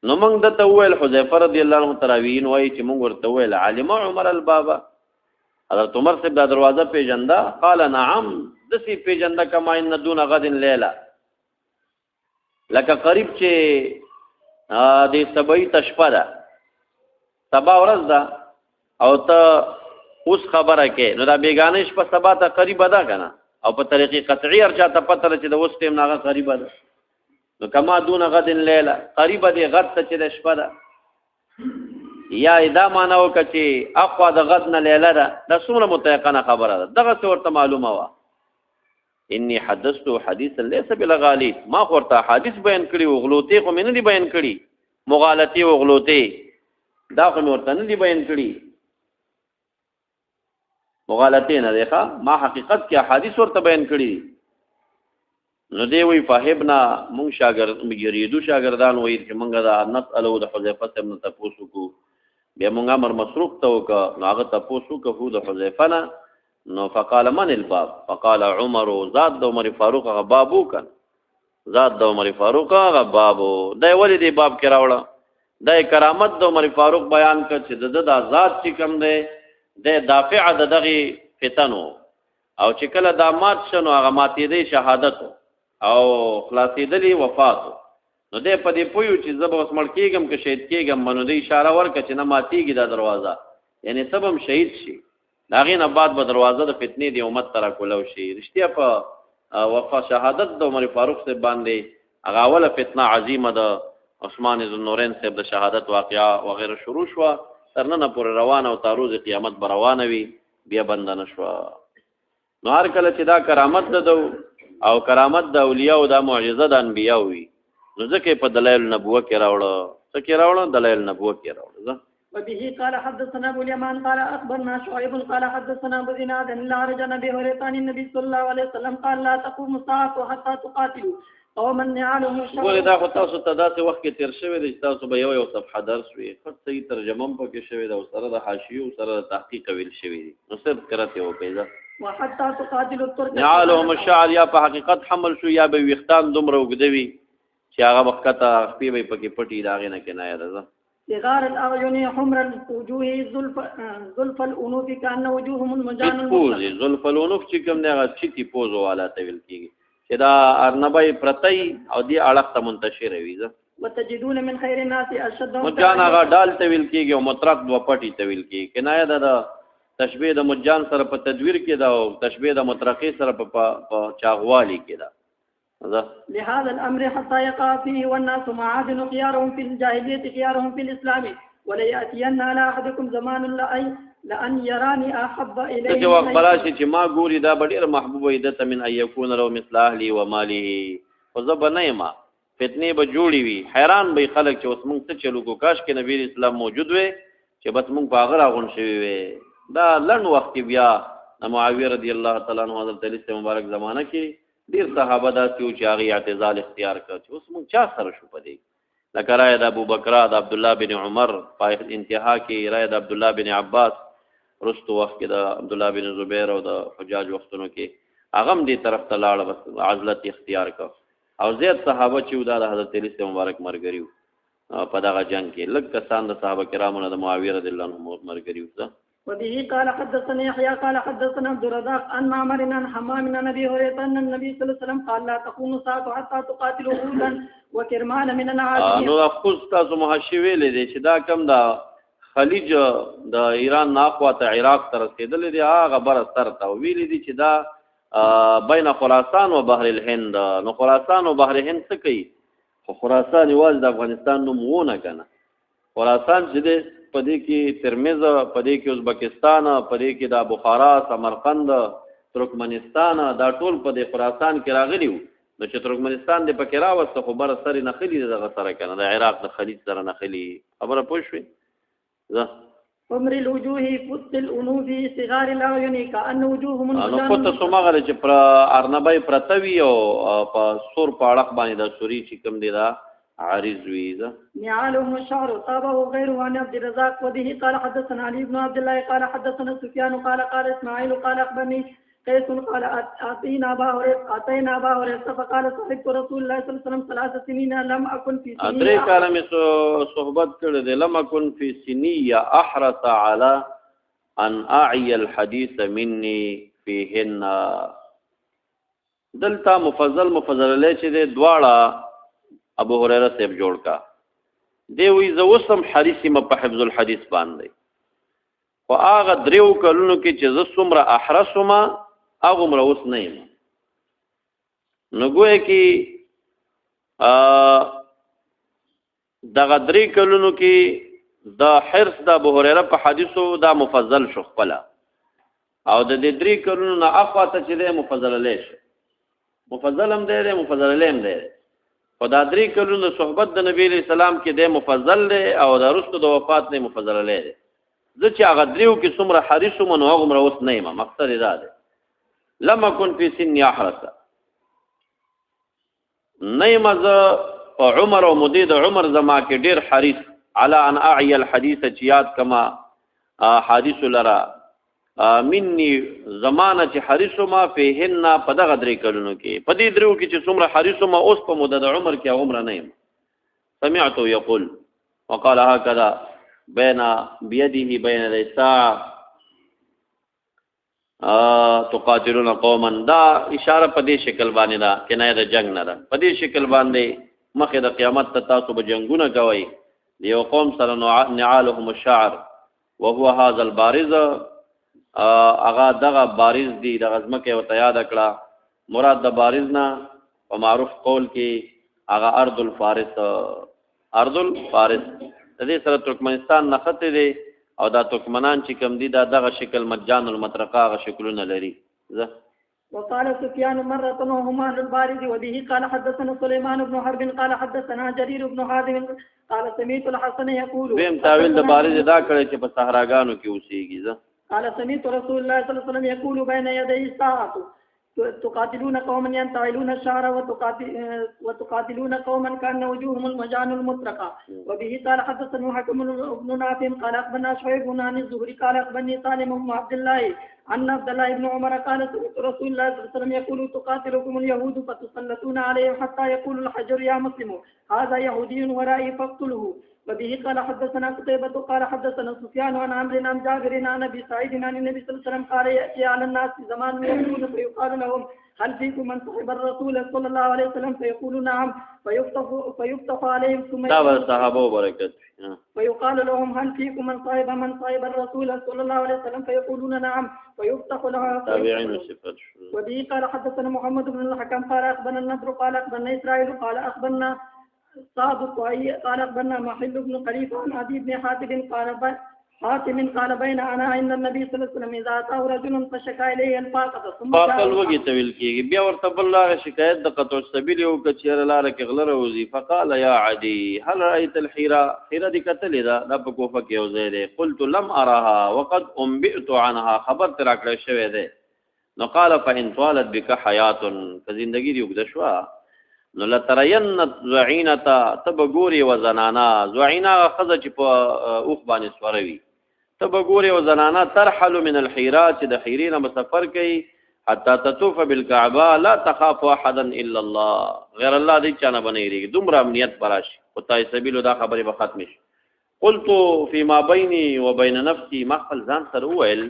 نو موږ د تویل حذیفه رضی الله عنه تراوین وای چې موږ ورته ویل عالم عمر الباب. حضرت عمر سے دا دروازه پیجندا. قال نعم دسی پیجندا کما ان دون غد لیلا. لکه قریب چې دې سبای تشپا ده سبا ورځ ده او ته اوس خبره کې نو دا بیگانه شپه سبا ته قریب ده کنه او په طریقې قطعی ارچا ته پته چې د اوس ټیم ناغه قریب ده. نو کما دون غد لیلا قریب دې غد ته چې د شپه ده یا ادا مانو کچې اقوا د غد نه لیلا ده. دا څومره متيقنه خبره ده. دغه څورته معلومه وا. انی حدثت حدیثا ليس بالغالي. ما ورته حدیث بیان کړي او غلطي خو مې نه دي بیان کړي. مغالطي او غلطي دا خو مې ورته نه دي بیان کړي. مغالطي نه ده ما حقیقت کې حدیث ورته بیان کړي. نو دی وی فاهبنا مونږ شاګرد یریدو شاګردان وایي چې مونږ دا نسالو د حذیفه ابن تپوسو کو بیا مونږ امر مسروق ته وک نو هغه تپوسو کو د حذیفه نه. نو فقال من الباب. فقال عمر ذات د عمر فاروق غبابو کن ذات د عمر فاروق غبابو. دا ولې دی باب کې راوړه. دا کرامت د عمر فاروق بیان کړ چې د ذات چې کوم دی د دافع د دغه فتنو او چې کله د مات شنو هغه ماتې دی شهادت او خلاصېدلی وفات. نو دې په دې پویو چې زب اوس مړ کېږم که شهید کېږم منو دې اشاره ورکړه چې نه ماتېږي دا دروازه یعنی سبم شهید شي. د هغې نه بعد به دروازه د فتنې د امت ته راکولو شي. رښتیا په وفا شهادت د عمر فاروق صاحب باندې هغه اوله فتنه عظیمه د عثمان ذوالنورین صاحب د شهادت واقعه وغیره شروع شوه تر ننه پورې روانه او تا روز قیامت به روانه وي بیا بنده نه شوه. نو هر کله چې دا کرامت ده او کرامت د اولیاء او د معجزه د انبیاء وي نو ځکه په دلایل نبوه کې راوړه څه کې راوړه دلایل نبوه کې راوړه. وبه قال حدثنا ابو اليمان قال اخبرنا شعيب قال حدثنا ابو زناد عن الأعرج عن ابي هريره عن النبي صلى الله عليه وسلم قال لا تقوم الساعه حتى تقاتلوا قوما نعالهم شر. ولې دا خو تاسو ته داسې وخت کې تیر شوی دی تاسو به یو صفحه درس وي خو صحیح ترجمه هم پکې شوی دا او سره د حاشیه او سره د تحقیق ویل شوی دی نو صرف کرته و پیدا وحتى تقاتلوا الترك نعالهم الشعر یا په حقیقت حمل شو یا به وختان دومره وګدوي چې هغه وخت ته خپې به پکې پټي داغه نه کنایه ده. صغار الاعين حمر الوجوه زلف الانوف كان وجوههم المجان پوز زلف الانوف چې کوم نه غچ تی پوز والا ته ویل کیږي چې دا ارنبای پرتای او دی اړه ته منتشر وي ځه. وتجدون من خير الناس اشد مجان هغه ډال ته ویل کیږي او مطرق دو پټي ته ویل کیږي کنایه ده تشبیه د مجان سره په تدویر کې دا او تشبیه د مطرقي سره په چاغوالي کې دا. لهذا الامر حتى يقع فيه والناس معادن خيارهم في الجاهليه خيارهم في الاسلام ولا ياتين على احدكم زمان لان يراني احب اليه. چې وخت بلاشي چې ما ګوري دا ډېر محبوبه ایدته من ان يكون له مثل اهلي وماله وزبنيما فتنه به جوړي وي حیران به خلک چې اوس موږ څه چلو کو کاش کې نبی اسلام موجود وي چې بس موږ په هغه راغون شوی وي. دا لن وخت بیا معاویه رضی الله تعالی عنہ حضرت علی سے مبارک زمانہ کې ډیر صحابه داسې و چې هغه اعتزال اختیار کړ چې اوس موږ چا سره شو پدې لکه رای د ابو بکر د عبد الله بن عمر په انتها کې رای د عبد الله بن عباس رستو وخت کې د عبد الله بن زبیر او د حجاج وختونو کې هغه هم دې طرف ته لاړ بس عزلت اختیار کړ او زیات صحابه چې د حضرت علی سے مبارک مرګریو په دغه جنگ کې لږ کسان د صحابه کرامو د معاویه رضی الله عنه مرګریو. وبه قال حدثنا يحيى قال حدثنا عبد الرزاق عن معمر عن حمام عن ابي هريره ان النبي صلى الله عليه وسلم قال لا تقوم الساعه حتى تقاتلوا هودا وكرمان من العاجمين. نو خص تاسو محشوي لیدي چې دا کم دا خلیج د ایران ناخوا ته عراق ته رسیدل دي هغه بر سر ته ویل دي چې دا بین خراسان او بحر الهند. نو خراسان او بحر الهند څه کوي خو خراسان یوازې د افغانستان نوم ونه کنه خراسان چې پدې کې ترمذ پدې کې ازبکستان پدې کې د بخارا سمرقند ترکمنستان دا ټول پدې خراسان کې راغلي وو نو چې ترکمنستان د پکې راوسته خو بر سر نه خلی دغه سره کنه د عراق د خلیج سره نه خلی خبره پوه شوې ځه. عمر الوجوه فت الانوف صغار الاعين كان وجوههم نو پته سمغه چې پر ارنبای پرتوي او په سور پاړق باندې د سوري چې کوم دی دا عارض ویزا نعالهم الشعر طابه غيره عن عبد الرزاق وبه قال حدثنا علي بن عبد الله قال حدثنا سفيان قال اسماعيل قال اخبرني قيس قال اتينا ابا هريره فقال صحبت رسول الله صلى الله عليه وسلم 3 سنين لم اكن في سنين ادري کاله مې صحبت کړې ده لم اكن في سنيه احرص على ان اعي الحديث مني فيهن. دلته مفضل له چې د دواړه ابو هريره صاحب جوړ کا دی وی زه وسم حدیث م په حفظ الحديث باندې خو هغه دریو کلونو کې چې زه څومره احرسم هغه مر اوس نه یم نو ګویا کې دغه درې کلونو کې د حرص د ابو هريره په حدیثو دا مفضل شو خپل او د دې درې کلونو نه اخواته چې مفضل لیش مفضل هم دی مفضل لیم دی خدا درې کلونو صحبت د نبی علیہ السلام کې د مفضل دی او د رسول د وفات نه مفضل دی. زه چې هغه دریو کې څومره حریص وم نو هغه مر اوس نه یم مقصد دا دی لم اكن في سن احرس نیم ز عمر او مدید عمر زما کې ډیر حریص على ان اعي الحديث چیات کما حدیث لرا مني زمانه چې حریصو ما فيهن په دغه درې کلونو کې په دې درو کې چې څومره حریصو ما اوس په مدد عمر کې عمر نه یم. سمعت يقول وقال هكذا بين بيده بين الساعه تقاتلون قوما دا اشاره په دې شکل باندې دا کنایه د جنگ نه ده په دې شکل باندې مخه د قیامت ته تاسو به جنگونه کوي یو قوم سره نعالهم الشعر وهو هذا البارز اغا دغه بارز دی د غزمکه او یاد کړه مراد د بارز نه په معروف قول کې اغا ارض الفارس د دې سره ترکمنستان نخته دی او دا ترکمنان چې کم دي دا دغه شکل مجان المطرقه غ شکلونه لري. وقال سفيان مرة وهما أهل البارد وبه قال حدثنا سليمان بن حرب قال حدثنا جرير بن حازم قال سمعت الحسن يقول بهم تاویل د بارد دا کړی چې په صحراګانو کې اوسېږي قال سمعت رسول الله صلى الله عليه وسلم يقول بين يدي الساعة تقاتلون قوما ينتعلون الشعر وتقاتلون قوما كان وجوههم المجان المطرقة وبه قال حدثنا حكم بن نافع قال أخبرنا شعيب عن الزهري قال أخبرني سالم بن عبد الله أن عبد الله بن عمر قال سمعت رسول الله صلى الله عليه وسلم يقول تقاتلكم اليهود فتسلطون عليهم حتى يقول الحجر يا مسلم هذا يهودي ورائي فاقتله وبه قال حدثنا قتيبة قال حدثنا سفيان عن عمرو عن جابر عن ابي سعيد عن النبي صلى الله عليه وسلم قال ياتي على الناس زمان يقولون فيقال لهم هل فيكم من صحب الرسول صلى الله عليه وسلم فيقول نعم فيفتح عليهم ثم صحابه برکت فيقال لهم هل فيكم من صحب الرسول صلى الله عليه وسلم فيقولون نعم فيفتح لها وبه قال حدثنا محمد بن الحكم قال اخبرنا النضر قال اخبرنا اسرائيل قال اخبرنا صاد قال أخبرنا محل بن خليفة عن أبي بن حاتم قال بين أنا عند النبي صلى الله عليه وسلم إذا أتاه رجل فشكى إليه الفاقة ثم فاقل وږي تویل کېږي بیا ورته بل لاره شکایت د قطع السبیل یو کچیر لاره کې غله راوځي فقال يا عدي هل رأيت الحيرة حيرة دي کتلې ده د په کوفه کې یو ځای دی قلت لم أراها وقد أنبئت عنها خبر تر کړی شوی دی نو قال فإن طالت بك حياة فزندگی دی وګد شو نو لترین زعینتا تبګوري وزنانا زعینا خزه چې په اوخ باندې سوروي تبګوري وزنانا ترحل من الحيرات د حیرین مسافر کوي حتا تطوف بالكعبه لا تخاف احدا الا الله غیر الله دې چانه بنېږي دومره امنیت براشي او تای سبیل دا خبره به ختم شي قلت فيما بيني وبين نفسي مخل ځان سره ویل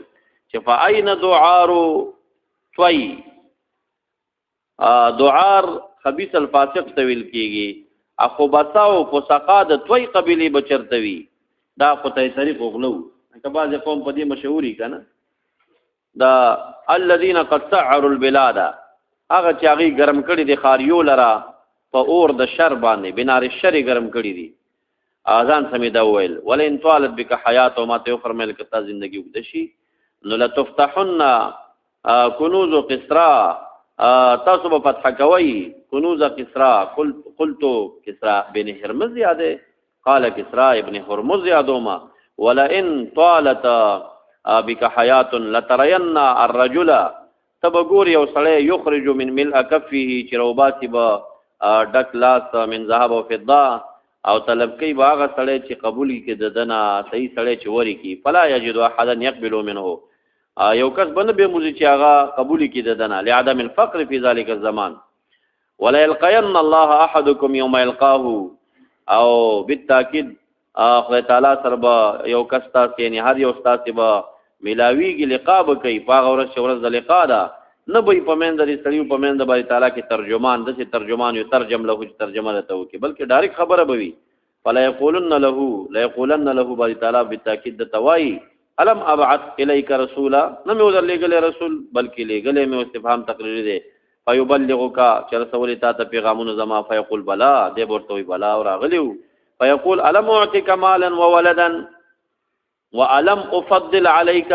چې فاين دعار توي دعار خبيث الفاسق تویل کیږي اخو بساو فسقا د توي قبيله بچرتوي دا قطعي طریق غلو کبا ځ قوم په دې مشهوري کنه دا الذين قد سعروا البلاد هغه چې هغه ګرم کړي دي خاریو لرا په اور د شر باندې بنار الشر ګرم کړي دي اذان سمې دا ویل ولئن طالت بك حيات ما ته فرمایل کته ژوندۍ وګدشي نو لتفتحن كنوز قصرا تاسو په فتح کوي كنوز قصرا قلت قصرا بن هرمز یاده قال قصرا ابن هرمز یادوما ولئن طالت بك حيات لترين الرجل تبغور یو سړی یخرج من ملء كفه چروباتی با ډک لاس من ذهب او فضه او طلب کوي باغ سړی چې قبول کې ددنه صحیح سړی چې وری کی فلا یجد احد يقبل منه یو کس بند به موزي چې هغه قبول کې ددنه لعدم الفقر في ذلك الزمان ولا يلقين الله احدكم يوم يلقاه او بالتاكيد خدای تعالی سره به یو کس تاسو یعنی هر یو تاسو به ملاویږي لقاب کوي پاغه ورځ ورځ د لقا ده نه به پمند لري سړیو پمند باندې تعالی کې ترجمان د ترجمان یو ترجم له ترجمه راته وکي بلکې ډایرک خبره بوي فلا يقولن له باندې تعالی بالتاكيد د توای الم ابعث اليك رسولا نو مې ودر لګل رسول بلکې لګلې مې استفهام تقریر دي فيبلغك چې رسول تا ته پیغامونه زما فيقول بلا دې ورته وي بلا او راغلیو فيقول الم اعطيك مالا وولدا وعلم افضل عليك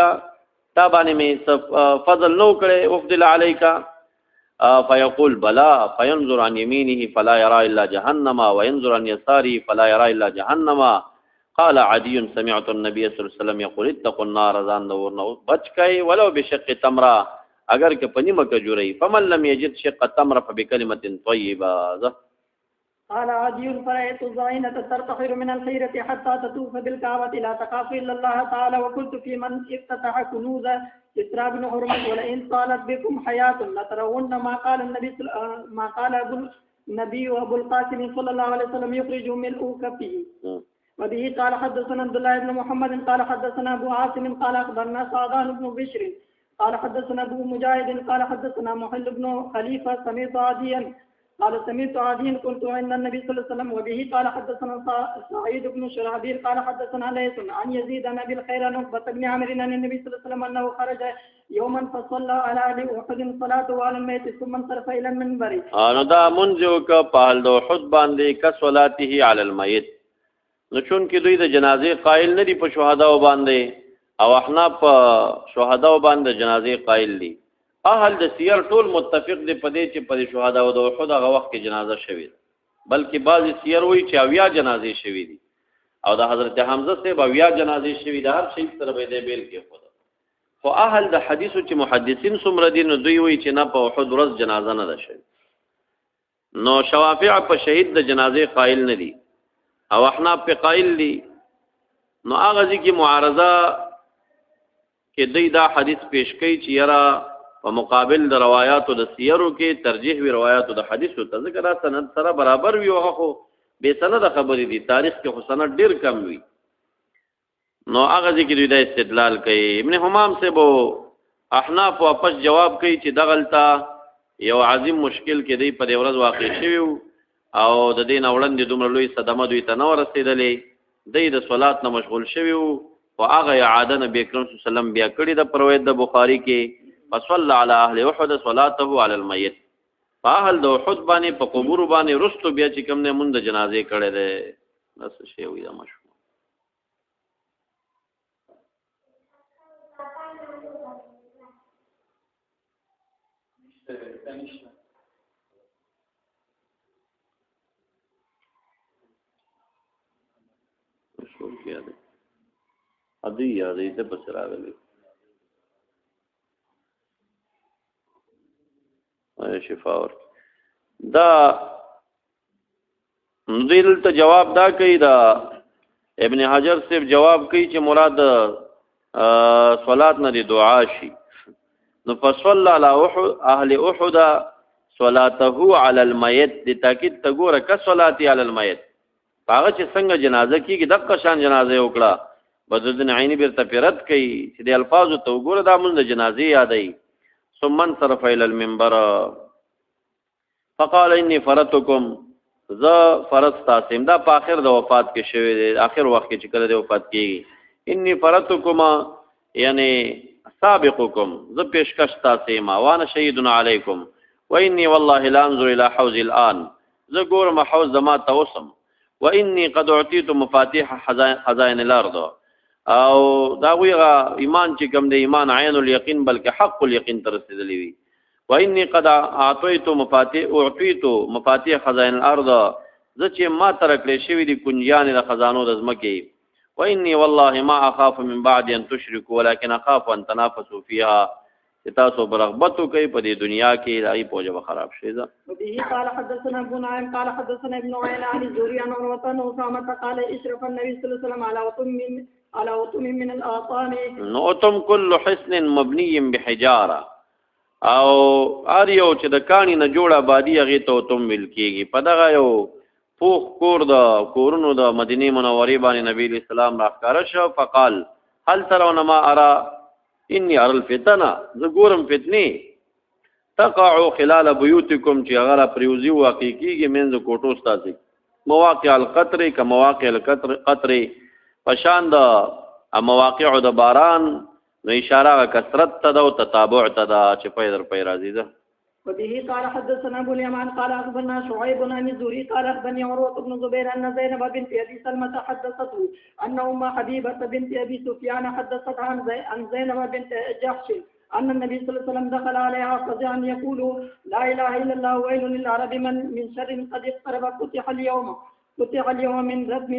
تابانه می فضل نو کړي افضل عليك فيقول بلا فينظر عن يمينه فلا يرى الا جهنم وينظر عن يساره فلا يرى الا جهنم قال عدي سمعت النبي صلى الله عليه وسلم يقول اتقوا النار ذان نور نو بچکای ولو بشق تمره اگر که پنیمه کجوري فمن لم يجد شق تمره فبكلمه طيبه قال عدي فرأيت الزائنة ترتحر من الخيرة حتى تطوف بالكعبة لا تخاف إلا الله تعالى وقلت في من افتتح كنوز إسرى بن هرمز ولئن طالت بكم حياة لترون ما قال أبو النبي وأبو القاسم صلى الله عليه وسلم يخرج ملء كفه وبه قال حدثنا عبد الله بن محمد قال حدثنا أبو عاصم قال أخبرنا سعدان بن بشر قال حدثنا أبو مجاهد قال حدثنا محل بن خليفة سمعت عديا قال سمعت عدي كنت عند النبي صلى الله عليه وسلم وبه قال حدثنا سعيد بن شرحبيل قال حدثنا ليث عن يزيد عن ابي الخير عن عقبة بن عامر عن النبي صلى الله عليه وسلم انه خرج يوما فصلى على اهل احد صلاته على الميت ثم انصرف الى المنبر نو دا منځو ک په حال د احد باندې ک صلاته على الميت نو چون کې دوی د جنازې قائل نه دي په شهدا باندې او احنا په شهدا باندې جنازې قائل دي اهل د سیر ټول متفق دي په دې چې په شهدا او د احد هغه وخت کې جنازه شوې ده، بلکې بعضی سیر وایي چې 80 جنازې شوې دي او د حضرت حمزه صاحب 80 جنازې شوې ده، هر شهید سره به دې بیل کې خود. خو اهل د حدیثو چې محدثین څومره دي نو دوی وایي چې نه په احد ورځ جنازه نه ده شوې. نو شوافع په شهید د جنازې قائل نه دي او احناف په قائل دي. نو هغه ځکه معارضه کې دوی دا حدیث پیش کوي چې یاره په مقابل د روایاتو د سیرو کې ترجیح وی روایاتو د حدیثو ته، ځکه دا سند سره برابر وي او خو بے سند خبرې دي، تاریخ کې خو سند ډیر کم وي. نو هغه ځکه دوی دا استدلال کوي. ابن حمام سے بو احناف واپس جواب کوي چې دغلطه یو عظیم مشکل کې دی په دې ورځ واقع شوی او د دین وړاندې دومره لوی صدمه دوی ته نه ورسېدلې، دی د صلات نه مشغول شوی او هغه اعاده نبی کریم صلی الله علیه وسلم بیا کړی د روایت د بخاری کې فصلى على اهل احد صلاته على الميت. فاهل د احد باندې په قبور باندې رستو بیا چې کوم نه مونږ د جنازې کړي ده بس شی وي دا مشهور. مشهور کیا ده ادي یادې ته بس راغلی شفاور دا ندیل ته جواب دا کوي. دا ابن حجر صاحب جواب کوي چې مراد صلات نه دی دعا شي. نو فصلى على اهل احد صلاته على الميت د تاکید ته ګوره ک صلاتي على الميت هغه چې څنګه جنازه کیږي دغه شان جنازه وکړه. بدرالدین عینی بیرته پیرت کوي چې د الفاظو ته وګوره دا مونږ د جنازې یادای. ثم انصرف الى المنبر فقال اني فرضتكم ذا فرض تاسم. دا په اخر د وفات کې شوی دی، اخر وخت کې چې کله د وفات کېږي. اني فرضتكم یعنی سابقكم ذا پیشکش تاسم وانا شهید علیکم واني والله لا انظر الى حوض الان ذا ګورم حوض زما توسم واني قد اعطيت مفاتيح خزائن الارض او دا ویغه ایمان چې کوم د ایمان عین الیقین بلکې حق الیقین تر رسیدلی وي. واني قد اعطيت مفاتيح خزائن الارض ز چې ما ترکلې شوی دي کنجیان د خزانو د زمکه. واني والله ما اخاف من بعد ان تشركوا ولكن اخاف ان تنافسوا فيها. تاسو برغبتو کوي په دې دنیا کې راي پوجا خراب شي. ذا وبه قال حدثنا ابن نعيم قال حدثنا ابن عيينة عن الزهري عن عروة عن أسامة قال اشرف النبي صلى الله عليه وسلم على وطن من الآطان. نوتم كل حسن مبني بحجاره او اریو چې د کانی نه جوړه بادي هغه ته وتم مل کېږي. په دغه یو پوخ کور د کورونو د مدینه منورې باندې نبی اسلام راخاره شو. فقال هل ترون ما ارى اني ارى الفتنه ز ګورم فتنه تقع خلال بيوتكم چې هغه پریوزي واقع کېږي منځ کوټو ستاسي مواقع القطر ک مواقع القطر پشان د مواقع د باران نو اشاره کثرت ته او تتابع ته چې په در په راځي ده. وبه قال حدثنا ابو اليمان قال اخبرنا شعيب بن زوري قال اخبرني عروة بن زبير ان زينب بنت ابي سلمة حدثته ان ام حبيبة بنت ابي سفيان حدثتها عن زينب بنت جحش ان النبي صلى الله عليه وسلم دخل عليها فزعا يقول لا اله الا الله ويل للعرب من شر قد اقترب فتح اليوم من ردم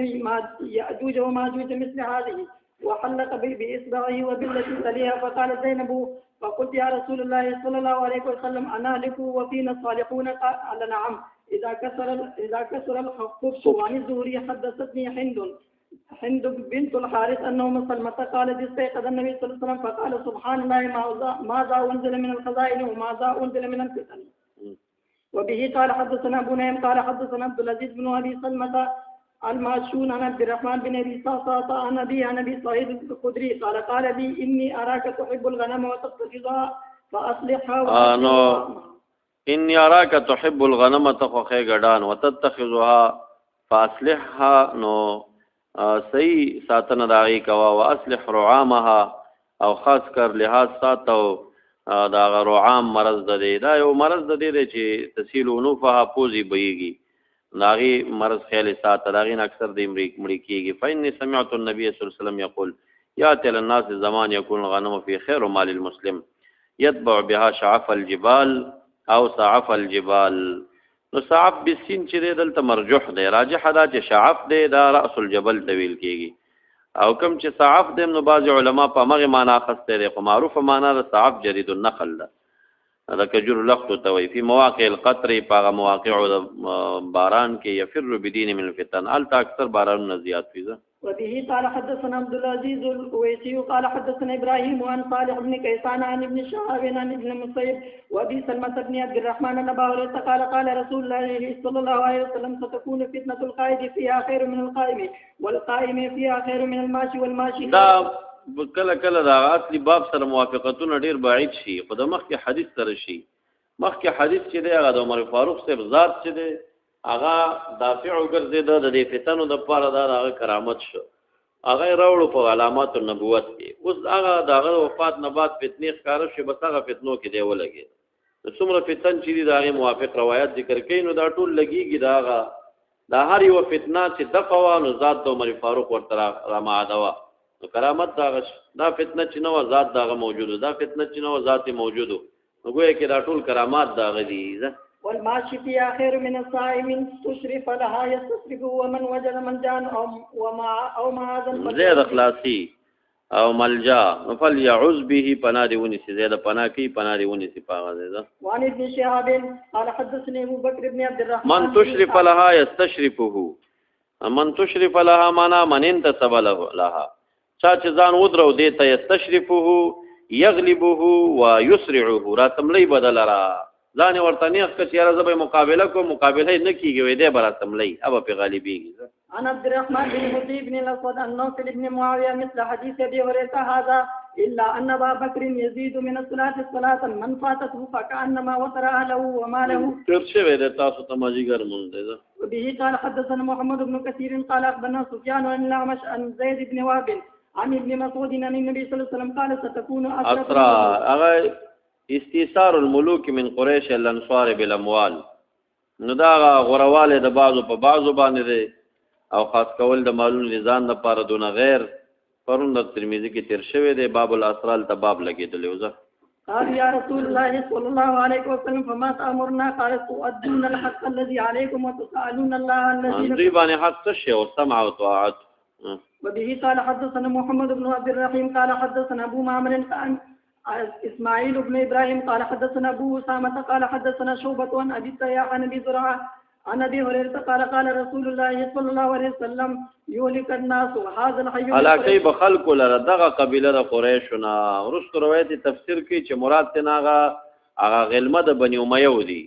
ياجوج وماجوج مثل هذه وحلق باصبعه وبالتي تليها. فقال زينب فقلت يا رسول الله صلى الله عليه وسلم انا لك وفينا الصالحون قال نعم اذا كسر الخبث. وعن الزهري حدثتني هند بنت الحارث انه سلمة قالت استيقظ النبي صلى الله عليه وسلم فقال سبحان الله ماذا انزل من الخزائن وماذا انزل من الفتن. وبه قال حدثنا ابو نعيم قال حدثنا عبد العزيز بن ابي سلمة الماشون عن عبد الرحمن بن ابي صاصا عن ابي سعيد الخدري قال لي اني اراك تحب الغنم وتتخذها فاصلحها. اني اراك تحب الغنم تخخه غډان وتتخذها فاصلحها. نو صحیح ساتنه داغي کوا واصلح رعامها او خاص کر لحاظ ساتو دا رعام مرض ده. دا یو مرض ده چې تسهیل ونوفها پوزي بيږي داغي مرض خیال ساته داغین اکثر د مړی کیږي. فإني سمعت النبي صلی الله علیه وسلم يقول ياتي الناس زمان يكون الغنم في خير مال المسلم. يتبع بها شعف الجبال او صعف الجبال. نو صعف بالسین چې دلته مرجوح دی، راجح دا چې شعف دی دا رأس الجبل طویل کیږي، او کوم چې صعف دی نو بعض علما په هغه معنا اخسته دي، خو معروفه معنا د صعف جرید النخل ده، دا کجور لخت ته وی په مواقع القطر، په مواقع د باران کې يفر بدين من الفتن، الته اکثر بارانونه زیات وي. وبه قال حدثنا عبد العزيز الأويسي قال حدثنا إبراهيم عن صالح بن كيسان عن ابن شهاب عن ابن المسيب وأبي سلمة بن عبد الرحمن أن أبا هريرة قال قال رسول الله صلى الله عليه وسلم ستكون فتنة القائد فيها خير من القائم والقائم فيها خير من الماشي والماشي. دا کله کله دا اصلي باب سره موافقتونه ډیر بعید شي، خو د مخکې حدیث سره شي. مخکې حدیث چې دی هغه د عمر فاروق صاحب ذات چې دی هغه دافع وګرځیده د دې فتنو د پاره دا هغه کرامت شو، هغه راوړو په علامات النبوت کې. اوس هغه دغه وفات نه بعد فتنې ښکاره شي، بس هغه فتنو کې دی ولګي. څومره فتن چې دی دا هغه موافق روایت ذکر کړي نو دا ټول لګيږي، دا هر یو فتنه چې دغه نو ذات د عمر فاروق ورته را معادوا نو کرامت دا فتنه چې نو ذات دغه موجوده، دا فتنه چې نو ذات موجوده، نو ګویا کې دا ټول کرامات دا غدي. والماشي فيها خير من الصائم تشرف لها يستصرف ومن وجد من جان او معاذ زید خلاصي او ملجا فليعوذ به پناه دی ونی سي زید پناه کی پناه دی ونی سي پاغه زید. وعن ابن شهاب قال حدثني ابو بكر بن عبد الرحمن من تشرف لها يستشرفه. من تشرف لها معنا من انتسب لها، چا چې ځان ودرو دی ته يستشرفه يغلبه ويسرعه، راتملی بدل را ځان ورته نه ښه چې راځي مقابله کو، مقابله نه کیږي وې دې براتملی ابا په غالبيږي. انا عبد الرحمن بن حبيب بن الاسود النوفل بن معاويه مثل حديث ابي هريره هذا الا ان ابا بكر يزيد من الصلاه من فاتته فكانما وتر اهله وماله. ترشوي د تاسو ته ماجیګر مونږ ده. وبه قال حدثنا محمد بن كثير قال اخبرنا سفيان عن الاعمش عن زيد بن وهب عن ابن مسعود عن النبي صلى الله عليه وسلم قال ستكون اسرى استیثار الملوک من قریش الانصار بالاموال. نو دا غرواله د بعضو په بعضو باندې دی او خاص کول د مالونو نظام د پاره دون غیر پرون د ترمذی کې تیر شوی دی باب الاسرال ته باب لګیدلی وزه. قال يا رسول الله صلى الله عليه وسلم فما تأمرنا قال تؤدون الحق الذي عليكم وتسألون الله الذي دوی باندې حق څه شی او سمع او طاعت. وبه قال حدثنا محمد بن عبد الرحيم قال حدثنا ابو معمر اسماعيل بن ابراهيم قال حدثنا ابو اسامه قال حدثنا شعبة عن ابي التياح عن ابي زرعه عن ابي هريره قال قال رسول الله صلى الله عليه وسلم يهلك الناس هذا الحي علاقه بخلق لره دغه قبيله د قريشنا ورست روایت تفسیر کوي چې مراد تناغه هغه غلمه د بني امیه دي،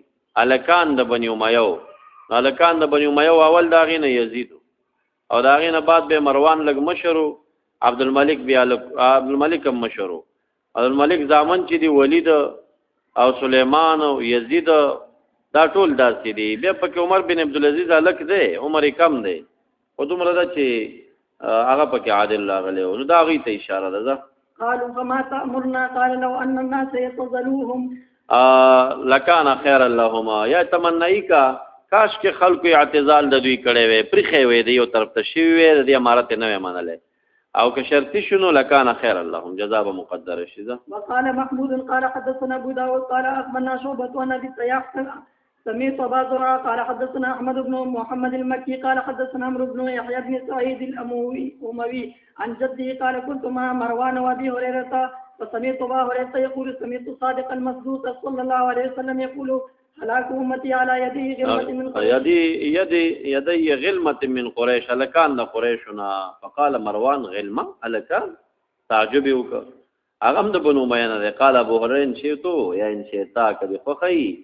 الکان د بني امیه، الکان د بني امیه اول دا غینه یزید او دا غینه بعد به مروان لګ مشرو، عبد الملک بیا عبد الملک هم مشرو، عبد الملک زامن چې دی ولید او سليمان او یزید دا ټول داسې دي. بیا پکې عمر بن عبد العزيز الک دی، عمر کم دی او دومره دا چې هغه پکې عادل راغلی او دا غي ته اشاره ده. قالوا فما تأمرنا قال لو ان الناس يتظلوهم لکان خیر اللهم. یا تمنای کا کاش کې خلکو اعتزال د دوی کړي وي پرخې وي دی یو طرف ته شي وي د امارت نه منله او که شرطی شنو لکان خیر اللهم جزاء مقدر شي. وقال محمود قال حدثنا ابو داود قال اخبرنا شعبة عن ابي التياح سمعت ابا زرعه قال حدثنا احمد بن محمد المكي قال حدثنا عمرو بن يحيى بن سعيد الاموي عن جده قال كنت مع مروان وابي هريره فسمعت ابا هريره يقول سمعت الصادق المصدوق صلى الله عليه وسلم يقول هلاك امتي على يدي غلمه من يدي غلمه من قريش لكان قريشنا. فقال مروان غلمه لكان تعجب وک اغم د بنو مینه قال ابو هريره شیتو یا ان شیتا کبي خوخی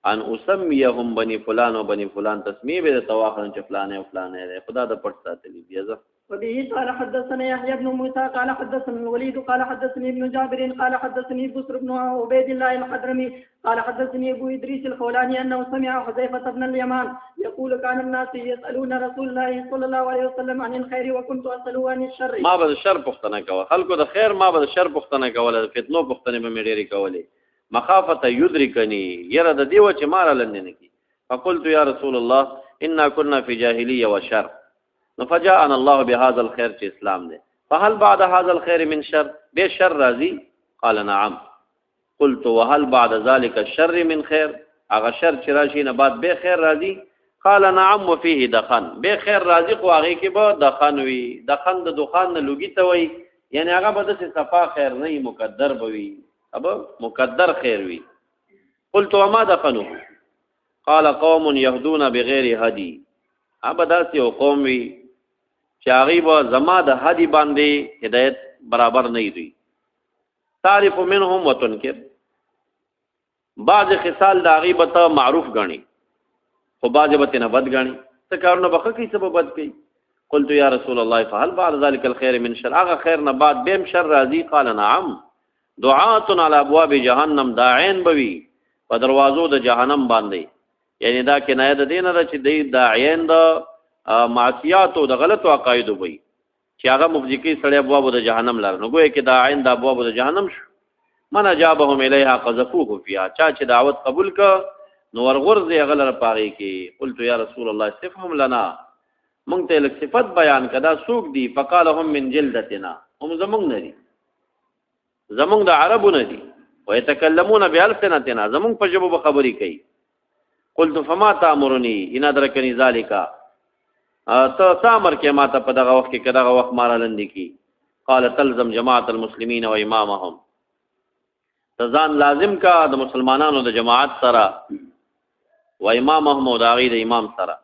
ان اسميهم بني فلان و بني فلان تسميه به تواخن چې فلانه او فلانه خدا د پټ ساتلی بیا. وبه قال حدثنا يحيى بن موسى قال حدثنا الوليد قال حدثني ابن جابر قال حدثني بصر بن عبيد الله الحضرمي قال حدثني ابو ادريس الخولاني انه سمع حذيفة بن اليمان يقول كان الناس يسالون رسول الله صلى الله عليه وسلم عن الخير وكنت اساله عن الشر. ما بد الشر پختنه کوه خلکو د خیر، ما بد الشر پختنه کوله، فتنو پختنه به مډيري کوله مخافه يدركني يرى د دیو چې مار لننه کی. فقلت يا رسول الله انا كنا في جاهليه وشر فجاءنا الله بهذا الخير في اسلام ده فهل بعد هذا الخير من شر؟ به شر راضي؟ قال نعم. قلت وهل بعد ذلك الشر من خير؟ هغه شر چې راشي نه بعد به خیر راځي؟ قال نعم وفيه دخن. به خیر راځي خو هغه کې به دخن وي. دخن د دخان نه لوګي ته وي، یعنی هغه به د صفا خیر نه مقدر بوي، اب مقدر خیر وي. قلت وما دخنوا؟ قال قوم يهدون بغیر هدي. ابدا سي قوم وي چې هغه به زما د هدي باندې هدایت برابر نه وي. تعرف منهم وتنكر. بعض خصال دا غیبت معروف غني خو بعض به نه بد غني. څه کارونه بخه کی سبب بد کی. قلت يا رسول الله فهل بعد ذلك الخير من شر؟ هغه خیر نه بعد بهم شر راځي. قال نعم. دعات على ابواب جهنم، داعين بوي په دروازو د جهنم باندې. یعنی دا کنایه د دین نه چې دی داعین د معصیات او د غلطو عقاید وي چې هغه مفجکی سړی ابواب د جهنم لار نو ګویا کې داعین د ابواب د جهنم شو. من اجابهم الیها قذفوه فيها. چا چې دعوت قبول ک نو ورغورځي غلره پاغي کې. قلت يا رسول الله صفهم لنا، مونږ ته لک صفت بیان کدا سوق دي. فقال هم من جلدتنا، هم زمونږ نه دي، زمونږ د عربو نه دي. ويتكلمون بألسنتنا، زمونږ په ژبه خبري کوي. قلت فما تأمرني ان ادركني ذلك؟ ته سامر کې ماته په دغه وخت کې کداغه وخت مارا لندې کی. قال تلزم جماعت المسلمین و امامهم. تزان لازم کا د مسلمانانو د جماعت سره و امامهم او داغي د امام سره.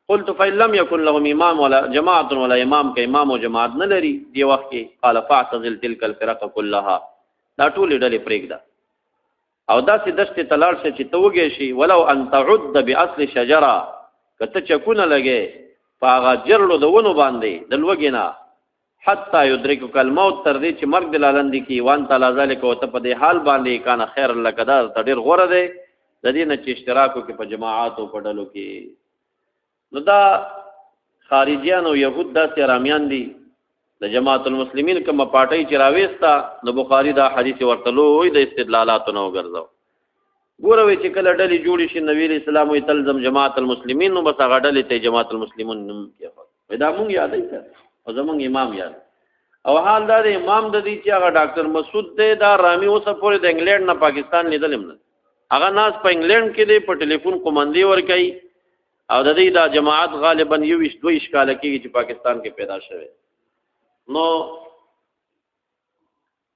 قلت فإن لم يكن لهم امام ولا جماعت ولا امام، که امام او جماعت نه لري دی وخت کې. قال فاعتزل تلك الفرق كلها. دا ټول ډلې پرېږده او داسې دشت تلاړ شي چې توګې شي. ولو ان تعد باصل شجره، کته چکونه لګي پاغه جرلو د ونو باندې د لوګینا حتی یدرکک الموت، تر دې چې مرګ دلالند کی. وان تعالی ذلک او ته په دې حال باندې کان خیر لک دا تډیر غوړه ده د دې نه چې اشتراکو کې په جماعات او په ډلو کې. نو دا خارجيان او يهود داسې رامیان دي د جماعت المسلمین کوم پارټي چې راويستا. نو بخاری دا حدیث ورتلو وي د استدلالاتو نو ګرځاو. ګوروي چې کله ډلې جوړې شي نبی اسلام وي تلزم جماعت المسلمین، نو بس هغه ډلې ته جماعت المسلمون نوم کې دا مونږ یادای کړ او زمونږ امام یاد. او حال دا د امام د دې چې هغه ډاکټر مسعود دی دا رامي اوسه پورې د انګلند نه پاکستان لیدلم نه. هغه ناس په انګلند کې دی په ټلیفون کومندي ور کوي او د دې دا جماعت غالبا 22 کال کې چې پاکستان کې پیدا شوه. نو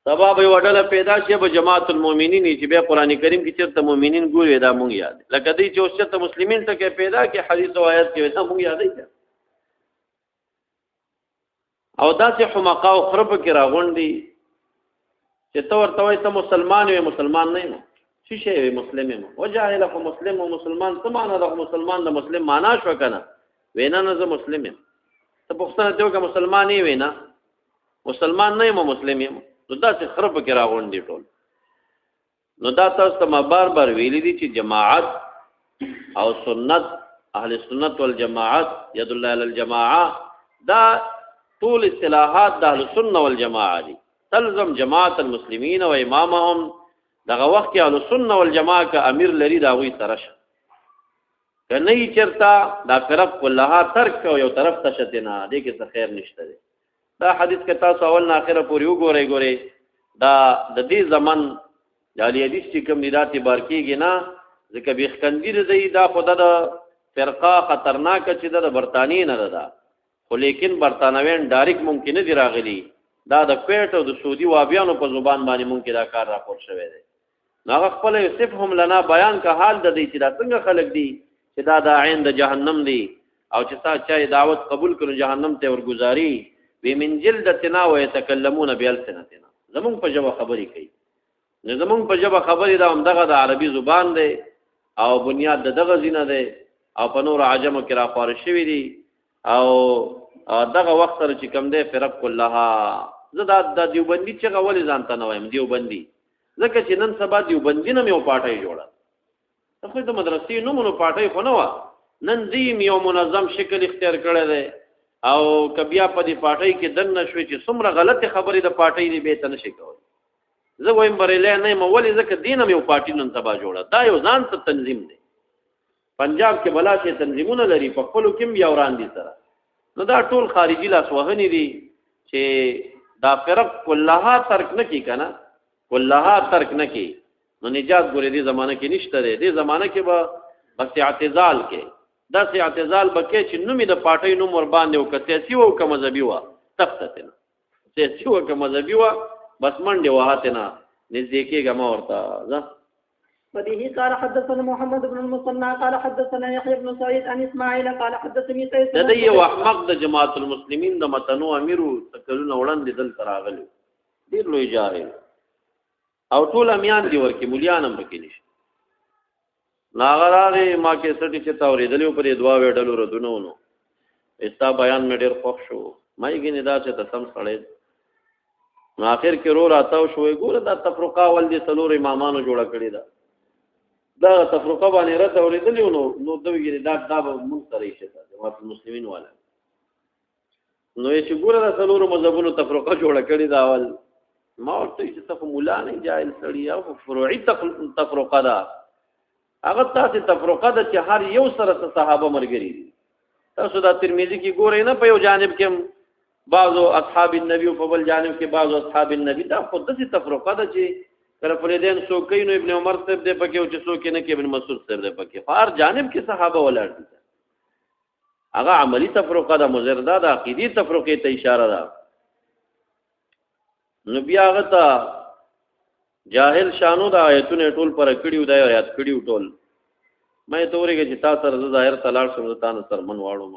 سبب یو ډله پیدا شي به جماعت المؤمنین چې به قران کریم کې چرته مؤمنین ګوري دا مونږ یاد. لکه دې چې اوس چرته مسلمانین ته کې پیدا کې حدیث او آیات کې دا مونږ یادای. او داسې حمقا او خرب کې راغونډي چې تو ورته وای ته مسلمان وي، مسلمان نه یم. شي شي مسلم یم. وجاهل خو مسلم او مسلمان څه معنا ده؟ مسلمان د مسلم معنا شو کنه؟ وینا نه زه مسلم یم. ته پوښتنه ته وکړه مسلمان یې وینا مسلمان نه یم مسلم یم. نو داسې خرب کې راغونډي ټول. نو دا تاسو ته ما بار بار ویلي دي چې جماعت او سنت اهل سنت والجماعت ید الله علی الجماعه دا طول اصطلاحات د اهل سنت والجماعه دي. تلزم جماعت المسلمین و امامهم. دغه وخت کې اهل سنت والجماعه کا امیر لري دا وی ترش کنه چرتا دا فرق كلها ترک او یو طرف ته شتنه دې کې څه خیر نشته دی. دا حدیث کې تاسو اول نه اخره پورې وګورئ دا د دې زمن جالي حدیث چې کوم نیراتي بار کېږي نه ځکه بیخکندیر دی دا خدای د فرقه خطرناک چې د برتانی نه ده. خو لیکن برتانویان ډایرک ممکن دي راغلي. دا د کویټ او د سعودي وابیانو په زبان باندې ممکن دا کار راپور شوی دی. هغه خپل صفهم لنا بیان کا حال د دې چې دا څنګه خلق دي چې دا د عین د جهنم دي او چې تا چا دعوت قبول کړي جهنم ته ورګزاري. وی من جلدتنا ويتكلمون بألسنتنا. زمون په جواب خبري کوي. نو زمون په جواب خبري دا هم دغه د عربي زبان دی او بنیاد دغه زینه دی او په نور عجمو کې را خور شوی دی. او دغه وخت سره چې کوم دی فرق كلها زه دا دیوبندي چې غوړي ځانته نه وایم دیوبندي ځکه چې نن سبا دیوبندي نه یو پاټای جوړه. خو د مدرسې نو مونږ پاټای خو نه و. نن دې یو منظم شکل اختیار کړی دی او کبیا په دې پاټای کې دن نشوي چې څومره غلطه خبرې د پاټای دی به تل شي کول. زه وایم بریلې نه مولې ځکه دینم یو پارټي نن سبا جوړه. دا یو ځان ته تنظیم دی. پنجاب کې بلا چې تنظیمونه لري په خپل کې یو وړاندې سره. نو دا ټول خارجي لاس وهنې دي چې دا فرق كلها ترک نه کی کنه. کلها ترک نه کی نو نجات ګورې دې زمانه کې نشته دی. دې زمانه کې به بس اعتزال کې داسې اعتزال به کې چې نومې د پاټۍ نوم ور باندې و که سیاسي و که مذهبي وه تفتته نه سیاسي و که مذهبي وه بس منډې وهاتې نه نږدې کېږه مه ورته ځه. وبه قال حدثنا محمد بن المثنى قال حدثنا يحيى بن سعيد عن اسماعيل قال حدثني قيس د دې یو احمق د جماعت المسلمین د متنو امیرو تکلونه وړاندې دلته راغلی ډېر لوی جاهل او ټول امیان دي ورکې مولیان هم پکې نشته. هغه راغی ما کیسټ چې تا اورېدلي وو پرې دوه وېډلو ردونه ونو ستا بیان مې ډېر خوښ شو ما یې ګینې دا چې ته سم سړی نو آخر کې رو راتاو شوې ګوره دا تفرقه ول دي څلور امامانو جوړه کړې ده دا تفرقه باندې رد اورېدلي وو نو دوی ګینې دا به مونږ سره یې شته جماعت المسلمین والا نو یې چې ګوره دا څلور مذهبونو تفرقه جوړه کړې ده اول ما ورته چې ته خو ملا نه جاهل سړی او فروعي تفرقه ده هغه تاسې تفرقه ده چې هر یو سره صحابه ملګري دي. تاسو دا ترمذی کې ګورئ نه په یو جانب کې بعضو اصحاب النبي او په بل جانب کې بعضو اصحاب النبي دا خود دې تفرقه ده چې کله فریدین څوک نو ابن عمر صاحب دې پکې او چې څوک نه کې ابن مسعود صاحب دې پکې هر جانب کې صحابه ولاړ دي. هغه عملی تفرقه ده مزردا ده عقیدی تفرقه ته اشاره ده. نو بیا هغه ته جاهل شانو دا آیتونه ټول پر کړیو دا یاد کړیو ټول مې تورېږي چې تاسو سره ظاهر تلاړ شم تاسو سرمن واړو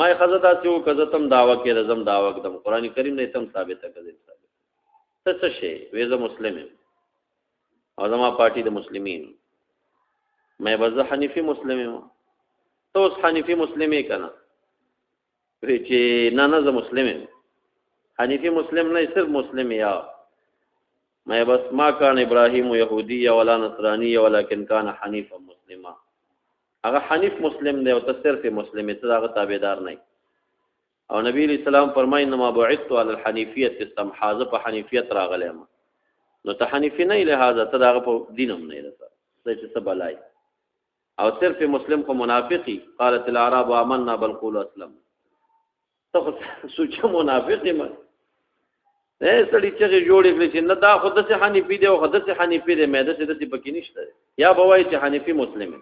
مې خزه تاسو کزه تم داوا کې رزم داوا کدم قران کریم نه تم ثابت کړي ثابت څه شي وېزه مسلمان او زما پارټي د مسلمانین مې بز حنیفي مسلمان یم ته اوس حنیفي مسلمې کنه چې نه زه مسلمان یم حنیفی مسلم نه صرف مسلم یا میں بس ما کان ابراہیم یہودی ولا نصرانی ولکن کان حنیفا مسلما هغه حنیف مسلم دی او ته صرف مسلم ته هغه تابعدار نه او نبی علیہ السلام فرمایي انما بعثت علی الحنیفیت السمحا په حنیفیت راغلم نو ته حنیفی نه لہذا ته هغه په دینم نه رسا چې څه بلای او صرف مسلم کو منافقی قالت الاعراب آمنا بل قولوا اسلم ته سوچ منافقی ما سړی چې جوړې کړي چې نه دا خود سه حنیفی دی او خود سه حنیفی دی مې د څه د پکې نشته یا بوای چې حنیفی مسلم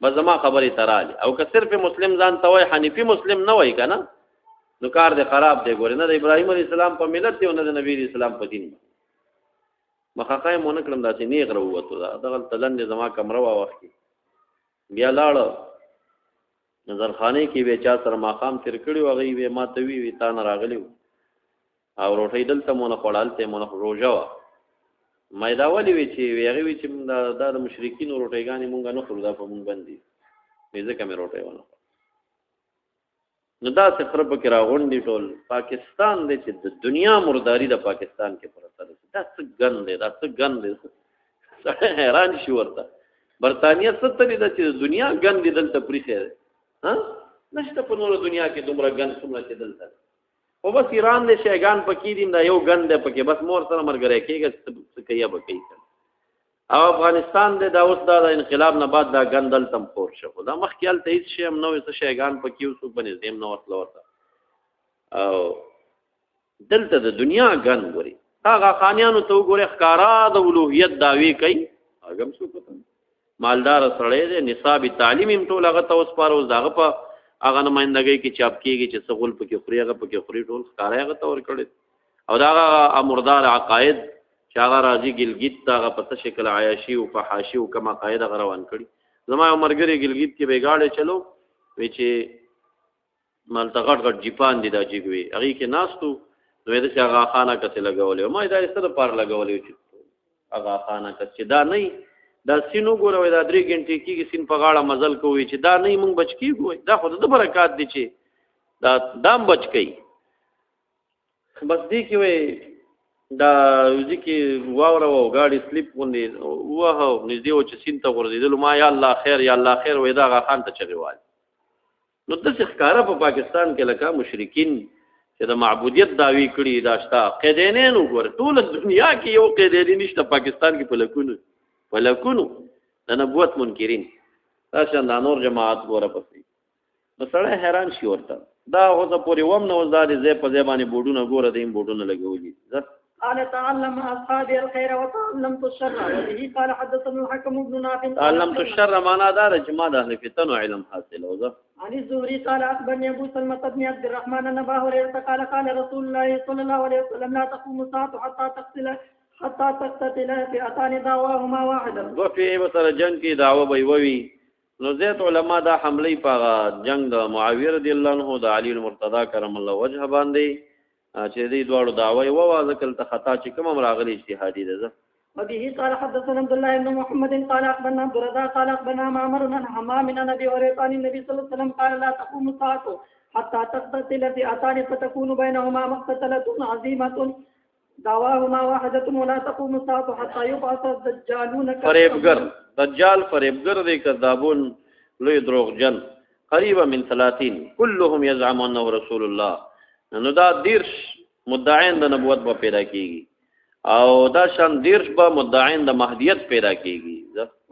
بس ما خبرې تراله او که صرف مسلم ځان ته وای حنیفی مسلم نه وای کنه نو کار دې خراب دی ګور نه د ابراهیم علی السلام په ملت دی او نه د نبی علی السلام په دین مخاقای مونږ کړم دا چې نه غره وته دا دغه تلن زما کمره وا وخت بیا لاړ نظر خانه کې به چا سره ماقام تیر کړي وغي به ما ته وی تا نه راغلی او روټۍ دلته مونږ خړال ته مونږ روزه وا مې دا ولي وی چې ویغه وی چې دا د مشرکین روټېګانی مونږ نه خورو دا په مونږ باندې مې ځکه مې روټۍ ونه نو دا څه خراب کې راغونډي ټول پاکستان دې چې د دنیا مرداري د پاکستان کې پرته ده دا څه ګند دی دا څه ګند دی حیران شي ورته برتانیه ستري د چې دنیا ګند دلته پریسه ده ها نشته په نور دنیا کې دومره ګند څومره چې دلته او بس ایران دې شیګان پکې دي دا یو ګند دی پکې بس مور سره مرګره کېږي څه کوي به کوي او افغانستان دې دا اوس دا انقلاب نه بعد دا ګند دلته خور شو دا مخکېل ته هیڅ شی هم نو څه شیګان پکې اوس په نظام نو وصل ورته او دلته د دنیا ګند ګوري هغه خانیانو ته وګوره ښکارا د اولوهیت داوی کوي هغه څه پته مالدار سره دې نصاب تعلیم هم ټول هغه ته اوس پاره اوس داغه په هغه نمائندګۍ کې چاپ کېږي چې سغول پکې خوري هغه پکې خوري ټول ښکارا هغه تور کړي او دا امردار عقاید چې هغه راځي ګلګیت هغه په شکل عیاشي او فحاشي او کما قاعده غروان کړي زما عمرګری ګلګیت کې بیګاړې چلو وی چې مالتغټ غټ جیپان دي دا جیګوي هغه کې ناستو نو دې چې هغه خانه کته لګولې ما دا سره پار لګولې چې هغه خانه کته دا نه دا سینو ګوروي دا 3 غنټې کېږي سین په غاړه مزل کوي چې دا نه مونږ بچ کیږي دا خود د برکات دي چې دا دام بچ کی بس دې کې وي دا ځکه واوره او گاډي سلیپ وندي واه نږدې و چې سین ته ورزيدل ما یا الله خیر یا الله خیر وې دا خان ته چغيوال نو د ښکارا په پاکستان کې لکه مشرکین چې د معبودیت داوی کړي داشتا قیدینین وګور ټول دنیا کې یو قیدین نشته پاکستان کې ولکونو د نبوت منکرین دا څنګه نور جماعت ګوره پسې نو سړی حیران شي ورته دا اوسه پورې وم نو زاد زې په ځبانه بوډونه ګوره دیم بوډونه لګولي قال تعلم أصحابي الخير وتعلمت الشر. وبه قال حدثنا الحكم بن نافع تعلمت الشر معنا دا چې ما د اهل فتن علم حاصل وځه. عن الزهري قال أخبرني أبو سلمة بن عبد الرحمن أن أبا هريرة قال رسول الله صلى الله عليه وسلم لا تقوم الساعة حتى تقتتل فئتان دعواهما واحدا. دو فئې به سره جنګ کې دعوه به وي. نو زیات علما دا حملې په جنگ د معاویه رضی الله عنه د علي المرتضی کرم الله وجه باندې چې دې دواړو دعوه یې ووازه کله ته خطا چې کوم راغلي اجتهادي ده. وبه قال حدثنا عبد الله بن محمد قال أخبرنا عبد الرزاق قال أخبرنا معمر عن حمام عن أبي هريرة عن النبي صلى الله عليه وسلم قال لا تقوم الساعة حتى تقتتل فئتان فتكون بينهما مقتتلة عظيمة دعواهما واحدة ولا تقوم الساعة حتى يبعث الدجالون فریبگر دجال فریبگر دی کذابون لوی دروغجن قریبا من 30 كلهم يزعم انه رسول الله. نو دا دیرش مدعین د نبوت به پیدا کیږي او دا شان دیرش به مدعین د مهدیت پیدا کیږي.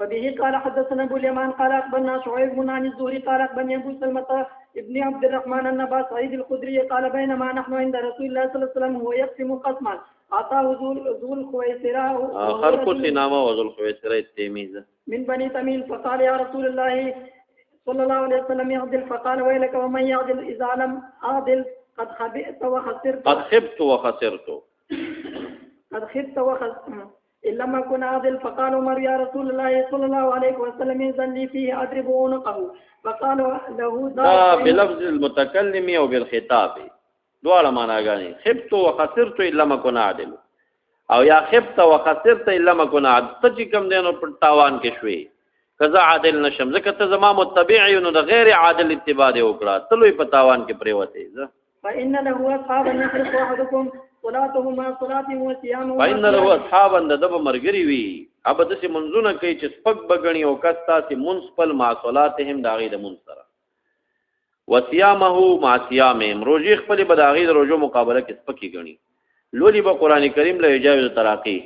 وبه قال حدثنا ابو اليمان قال اخبرنا شعيب بن عن الزهري قال اخبرني ابو سلمة ابن عبد الرحمن ان ابا سعيد الخدري قال بينما نحن عند رسول الله صلى الله عليه وسلم هو يقسم قسما اتاه ذو الخويصرة خرق سينامه وذو الخويصرة التيميز من بني تميم فقال يا رسول الله صلى الله عليه وسلم يعدل. فقال ويلك ومن يعدل اذا لم اعدل قد خبئت وخسرت قد خبت وخسرت قد خبت وخسرت إن لم أكن عادل. فقال عمر يا رسول الله صلى الله عليه وسلم إذن لي فيه أضرب عنقه. فقال له دا بلفظ المتكلم او بالخطاب دواړه معناګانې خبت وخسرت إن لم أكن عادل او یا خبت وخسرت إن لم أكن عادل. ته چې کوم دینو په تاوان کې شوي کزا عادل نشم ځکه ته زما متبع نو د غیر عادل اتباع دی وکړه تلوي په تاوان کې پریوته. فإن له أصحابا يحرص أحدكم صلاتهما صلاته وصيامه. فإن له أصحابا دب مرګري وي اب د سي منځونه کوي چې سپک بغني او کستا سي منصفل مع صلاتهم داغي د منصره وصيامه مع صيامهم روزي خپل بداغي د روزو مقابله کې سپکی غني. لولي په قران کریم له اجازه تراقي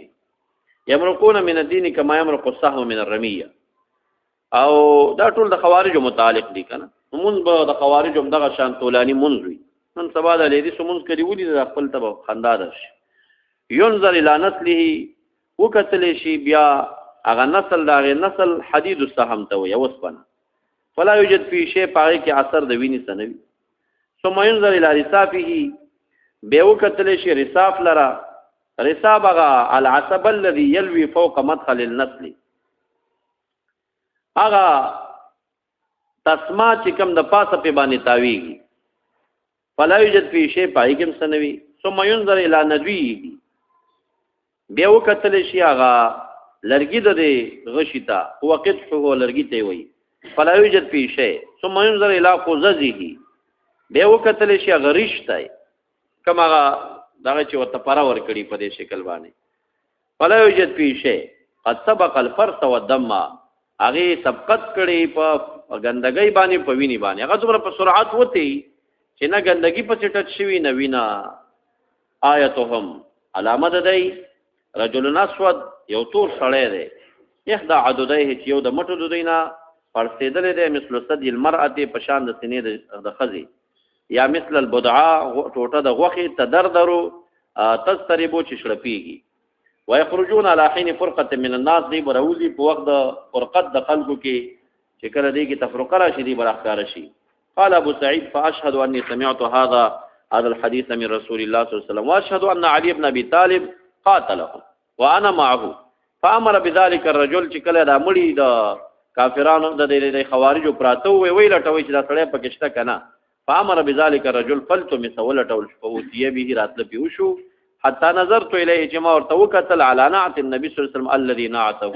يمرقون من الدين كما يمرق السهم من الرميه او دا ټول د خوارجو متعلق دي کنه. مونږ به د خوارجو دغه شان تولانی مونږ وي نن سبا د لیدي سمونز کړي ولې د خپل تبه خندا درشي. ينظر الى نسله وکتل شي بیا هغه نسل داغه نسل حدید السهم ته وي وسپنه فلا يوجد في شيء پای کې اثر د ویني سنوي. ثم ينظر الى رصافه به وکتل شي رصاف لرا رصاب هغه العصب الذي يلوي فوق مدخل النسل هغه تسما چې کوم د پاسه په باندې تاویږي فلا يوجد في شيء پایګم سنوي. ثم ينظر الى ندوي بیا وکتل شي هغه لرګي د غشتا وقت هو لرګي ته وي فلا يوجد في شيء. ثم ينظر الى قززه بیا وکتل شي هغه رښتای کما دغه چې ورته پرا ور کړی په دې شکل باندې فلا يوجد في شيء قد سبق الفرس والدم هغه سبقت کړي په غندګۍ باندې په ویني باندې هغه څومره په سرعت وتی چې نه ګندګي په چټت شوی نه وینا. آیتهم علامه ده دی رجل اسود یو تور سړی دی احدى عدديه چې یو د مټو د دینا پرسیدل دی مثل صد المرأه په شان د سینې د خزي یا مثل البدعاء ټوټه د غوخي تدردرو تستربو چې شړپیږي. ويخرجون على حين فرقه من الناس دی بروزي په وخت د فرقت د خلکو کې چې کله دی کې تفرقه راشي دی برخکار شي. قال ابو سعيد فاشهد اني سمعت هذا الحديث من رسول الله صلى الله عليه وسلم واشهد ان علي بن ابي طالب قاتله وانا معه فامر بذلك الرجل چې کله دا مړی د کافرانو د خوارجو پراته وی لټوي چې دا سړی پکشته کنه. فامر بذلك الرجل فلتم سولته فوتي به راتل پیوشو حتى نظرت اليه چې ما ورته وکتل على نعت النبي صلى الله عليه وسلم الذي نعته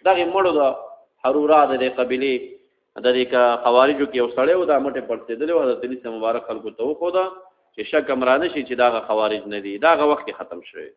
دغه مړو د حرورا د قبيله د دې خوارجو کې یو سړی و د مټه پړتېدل او د دې مبارک خلکو ته خو دا چې شک امرانه شي چې دا خوارج نه دي دا وخت ختم شوی.